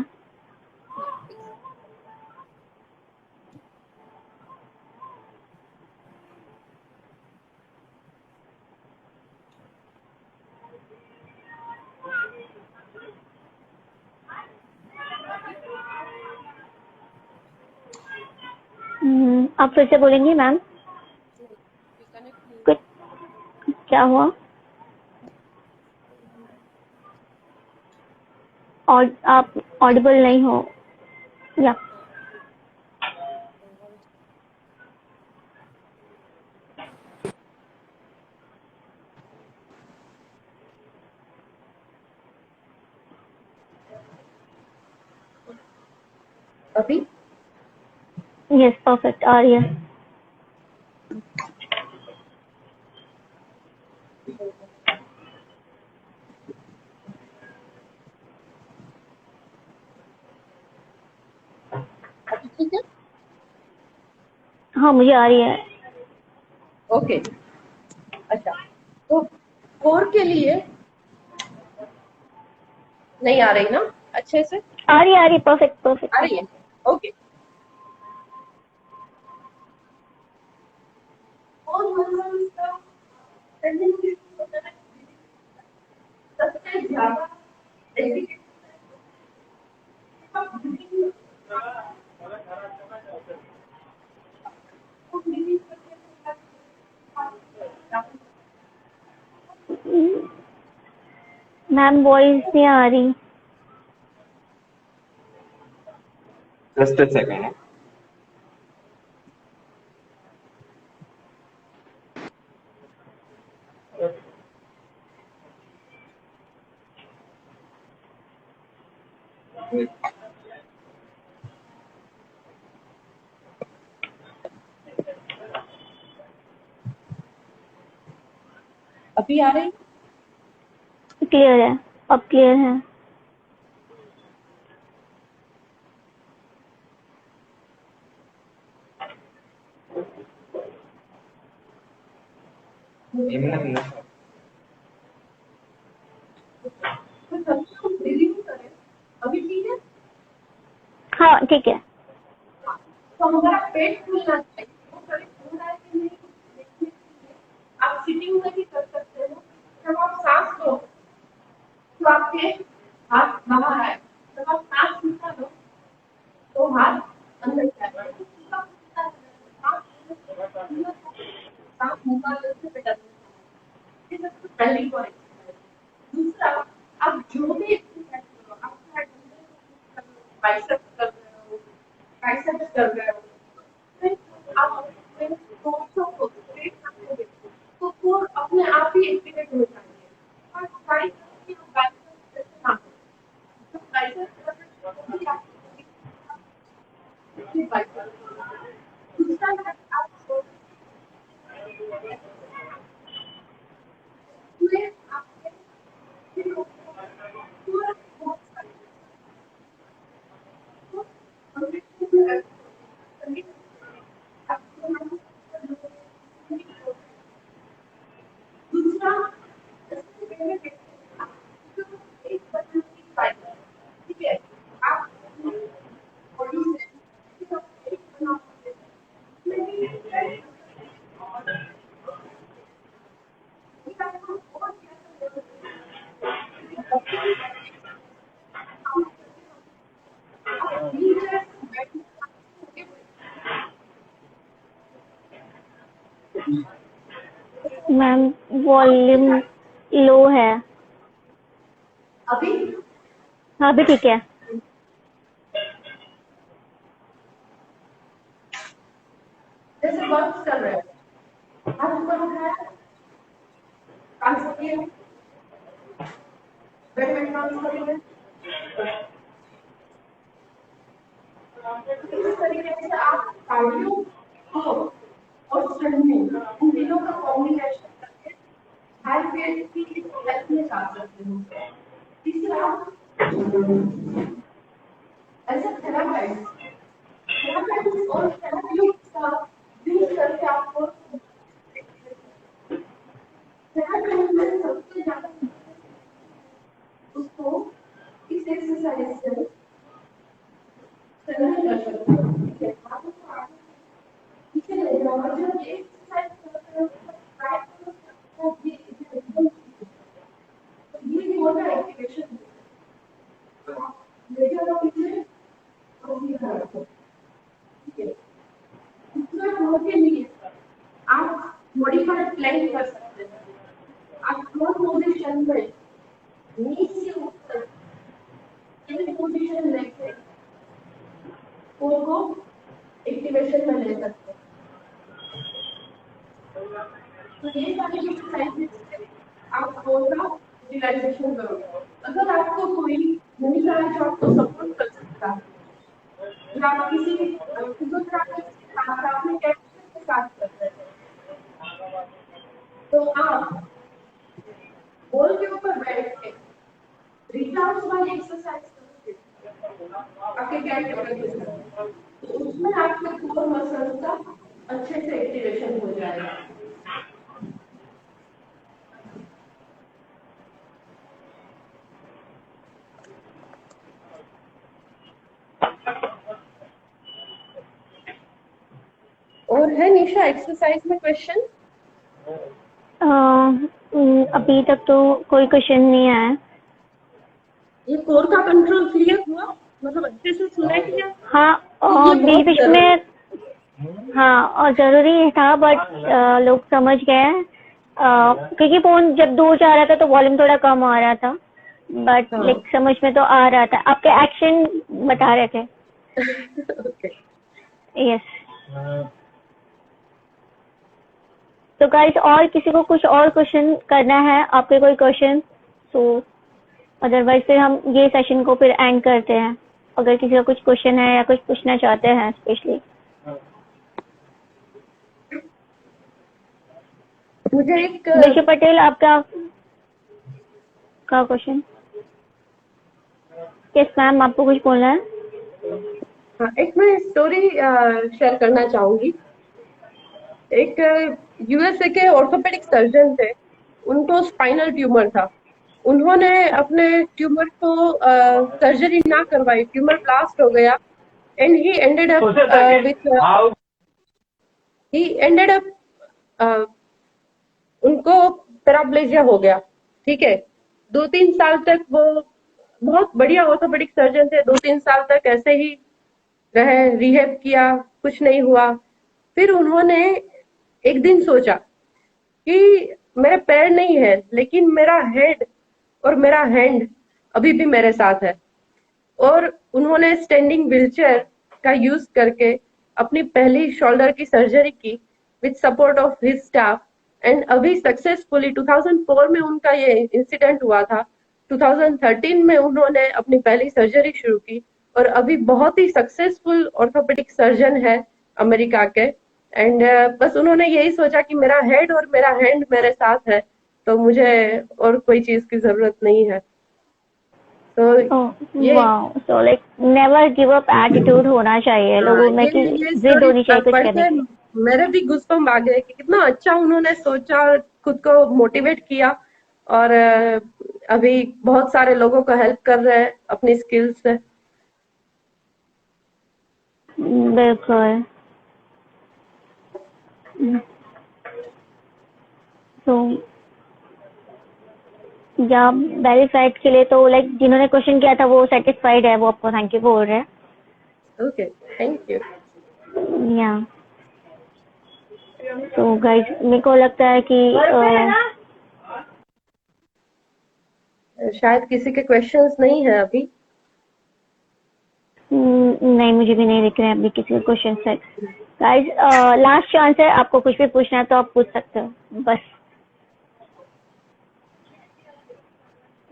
आप फिर से बोलेंगी मैम? कुछ क्या हुआ? और आप ऑडिबल नहीं हो या? अभी यस, परफेक्ट आ रही है। ठीक है, हाँ, मुझे आ रही है। ओके। अच्छा, तो कोर के लिए नहीं आ रही ना अच्छे से? आ रही है, परफेक्ट आ परफेक्ट। रही है, ओके। कोर मसल्स का टेंडेंसी सबसे ज्यादा मैम वॉइस नहीं आ रही। Just a second. अभी आ रही? क्लियर है, अब क्लियर है। अभी ठीक है। हाँ ठीक है। तो हमारा पेट फूलना चाहिए, वो कभी फूल रहा है कि नहीं देखने के लिए आप सिटिंग में भी कर सकते हो। जब आप सांस लो तो आपके हाथ बाहर आए, जब आप सांस निकालो तो हाथ अंदर जाए। सांस निकालने से बेटर, ये सबसे पहली पॉइंट। दूसरा, आप जो भी एक्सरसाइज करो, आप बाइसेप्स कर रहे हो, ट्राइसेप्स कर रहे हो, आप अपने कोर्सों को स्ट्रेट रखोगे तो कोर अपने आप ही एक्टिवेट हो जाएंगे। और ट्राई करो कि आप बाइसेप्स जैसे ना हो, तो बाइसेप्स करने से आप दूसरा आप दूसरा एक बटन की फाइल, ठीक है, आप बॉडी से एक बनाओगे, मैम वॉल्यूम लो है। अभी हाँ अभी ठीक है। जैसे वर्क कर रहे हैं, हाथ ऊपर उठाया, कान से बैडमिंटन करेंगे। इस तरीके से आप कार्डियो और स्विमिंग इन तीनों का कॉम्बिनेशन करके हाई वेट की हेल्थ में जा सकते हो। तीसरा, एज अ थेरापिस्ट और थेरापी का यूज करके आपको थेरापी में सबसे ज्यादा उसको इस एक्सरसाइज से करना कर सकते हो। ठीक है, आप उसको आगे पीछे ले जाओ और जब ये एक्सरसाइज करते हो तो ट्राई करो कि ये एकदम तो ये होगा एक्टिवेशन। ले जाओ पीछे और ये करो। ठीक है, दूसरा फ्लो के लिए आप मॉडिफाइड प्लैंक कर सकते हैं। आप फ्लो पोजीशन में नीचे ऊपर इन पोजीशन लेके कोर को एक्टिवेशन में ले सकते हैं। तो ये सारी एक्सरसाइजेस से आप कोर का यूटिलाइजेशन करोगे। अगर आपको कोई नहीं रहा जो आपको सपोर्ट कर सकता है या आप किसी फिजियोथेरापिस्ट के साथ अपने कैप्चर के साथ करते हैं तो आप बॉल के ऊपर बैठ के रिचार्ज वाली एक्सरसाइज करोगे आपके कैप्चर के साथ, तो उसमें आपके कोर मसल्स का अच्छे से एक्टिवेशन हो जाएगा। और है निशा एक्सरसाइज में क्वेश्चन? अभी तक तो कोई क्वेश्चन नहीं आया। ये कोर का कंट्रोल क्लियर हुआ, मतलब अच्छे से सुनाई दिया? हाँ और बीच में हाँ और जरूरी था बट लोग समझ गए क्योंकि फोन जब दूर जा रहा था तो वॉल्यूम थोड़ा कम आ रहा था बट लाइक समझ में तो आ रहा था। आपके एक्शन बता रहे थे। यस तो गाइस और किसी को कुछ और क्वेश्चन करना है आपके कोई क्वेश्चन तो अदरवाइज फिर हम ये सेशन को फिर एंड करते हैं। अगर किसी का कुछ क्वेश्चन है या कुछ पूछना चाहते हैं स्पेशली। मुझे एक विजय पटेल आपका आपका क्वेश्चन? यस मैम, आपको कुछ बोलना है? हाँ, एक मैं स्टोरी शेयर करना चाहूंगी। एक यूएसए के ऑर्थोपेडिक सर्जन थे, उनको स्पाइनल ट्यूमर था। उन्होंने अपने ट्यूमर को सर्जरी ना करवाई, ट्यूमर ब्लास्ट हो गया एंड ही एंडेड अप उनको पैराप्लेजिया हो गया। ठीक है, 2-3 साल तक वो बहुत बढ़िया ऑर्थोपेडिक सर्जन थे, 2-3 साल तक ऐसे ही रहे, रिहेब किया, कुछ नहीं हुआ। फिर उन्होंने एक दिन सोचा कि मेरे पैर नहीं है लेकिन मेरा हेड और मेरा हैंड अभी भी मेरे साथ है, और उन्होंने स्टैंडिंग व्हीलचेयर का यूज करके अपनी पहली शोल्डर की सर्जरी की with support of his staff. And अभी सक्सेसफुली 2004 में उनका ये इंसिडेंट हुआ था, 2013 में उन्होंने अपनी पहली सर्जरी शुरू की और अभी बहुत ही सक्सेसफुल ऑर्थोपेडिक सर्जन है अमेरिका के। एंड बस उन्होंने यही सोचा कि मेरा हेड और मेरा हैंड मेरे साथ है, तो मुझे और कोई चीज की जरूरत नहीं है। तो ये so like never give up attitude होना चाहिए लोगों में, कि जिद होनी चाहिए कुछ करने की। मेरे भी गुस्पम आ गए कि कितना अच्छा उन्होंने सोचा, खुद को मोटिवेट किया, और अभी बहुत सारे लोगों को हेल्प कर रहे हैं अपनी स्किल्स से। बिल्कुल। तो या वेरीफाइड के लिए तो लाइक जिन्होंने क्वेश्चन किया था वो सेटिस्फाइड है, वो आपको थैंक यू बोल रहे हैं। Okay, thank you. या तो गाइस, मेरे को लगता है कि शायद किसी के क्वेश्चंस नहीं है अभी। नहीं, मुझे भी नहीं दिख रहे हैं अभी किसी के क्वेश्चन है। गाइस, लास्ट चांस है, आपको कुछ भी पूछना है तो आप पूछ सकते हो बस।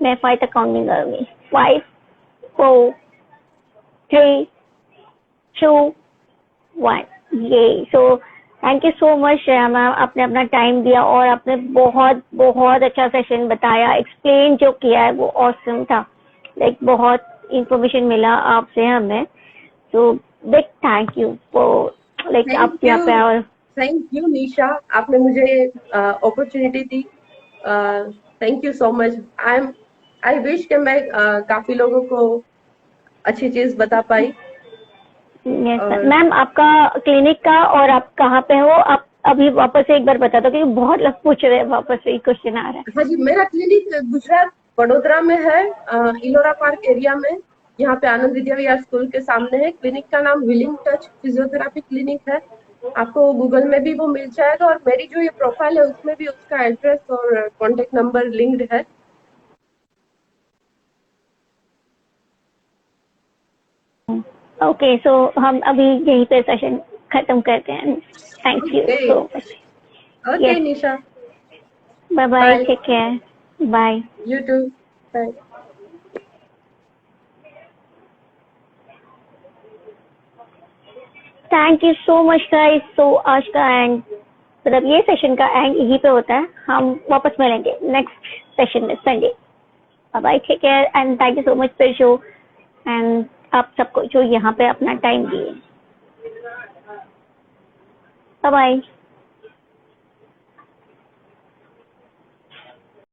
मैं 5 तक काउंटिंग करूंगी। 5 4 3 2 1। ये so thank you so much Shreya ma'am, आपने अपना टाइम दिया और आपने बहुत बहुत अच्छा सेशन बताया। एक्सप्लेन जो किया है वो ऑसम था, लाइक बहुत इंफॉर्मेशन मिला आपसे हमें। तो big thank you for like आप यहाँ पे। और थैंक यू निशा, आपने मुझे opportunity the. Thank you so much. I wish कि मैं काफी लोगों को अच्छी चीज बता पाई। मैम, आपका क्लिनिक का और आप कहाँ पे हो, आप अभी वापस से एक बार बता दो, क्योंकि बहुत लोग पूछ रहे हैं, वापस से क्वेश्चन आ रहा है। हाँ जी, मेरा क्लिनिक गुजरात वडोदरा में है, इलोरा पार्क एरिया में। यहाँ पे आनंद विद्या विहार स्कूल के सामने है। क्लिनिक का नाम हीलिंग टच फिजियोथेरापी क्लिनिक है। आपको गूगल में भी वो मिल जाएगा, और मेरी जो ये प्रोफाइल है उसमें भी उसका एड्रेस और कॉन्टेक्ट नंबर लिंक्ड है। ओके, सो हम अभी यहीं पे सेशन खत्म करते हैं। Thank you so much. Okay Nisha, bye bye, take care, bye. You too, bye. Thank you so much guys. So आज का एंड, मतलब ये सेशन का एंड यहीं पे होता है। हम वापस मिलेंगे नेक्स्ट सेशन में Sunday. Bye bye, take care and thank you so much for show and आप सबको जो यहाँ पे अपना टाइम दिए। Bye bye.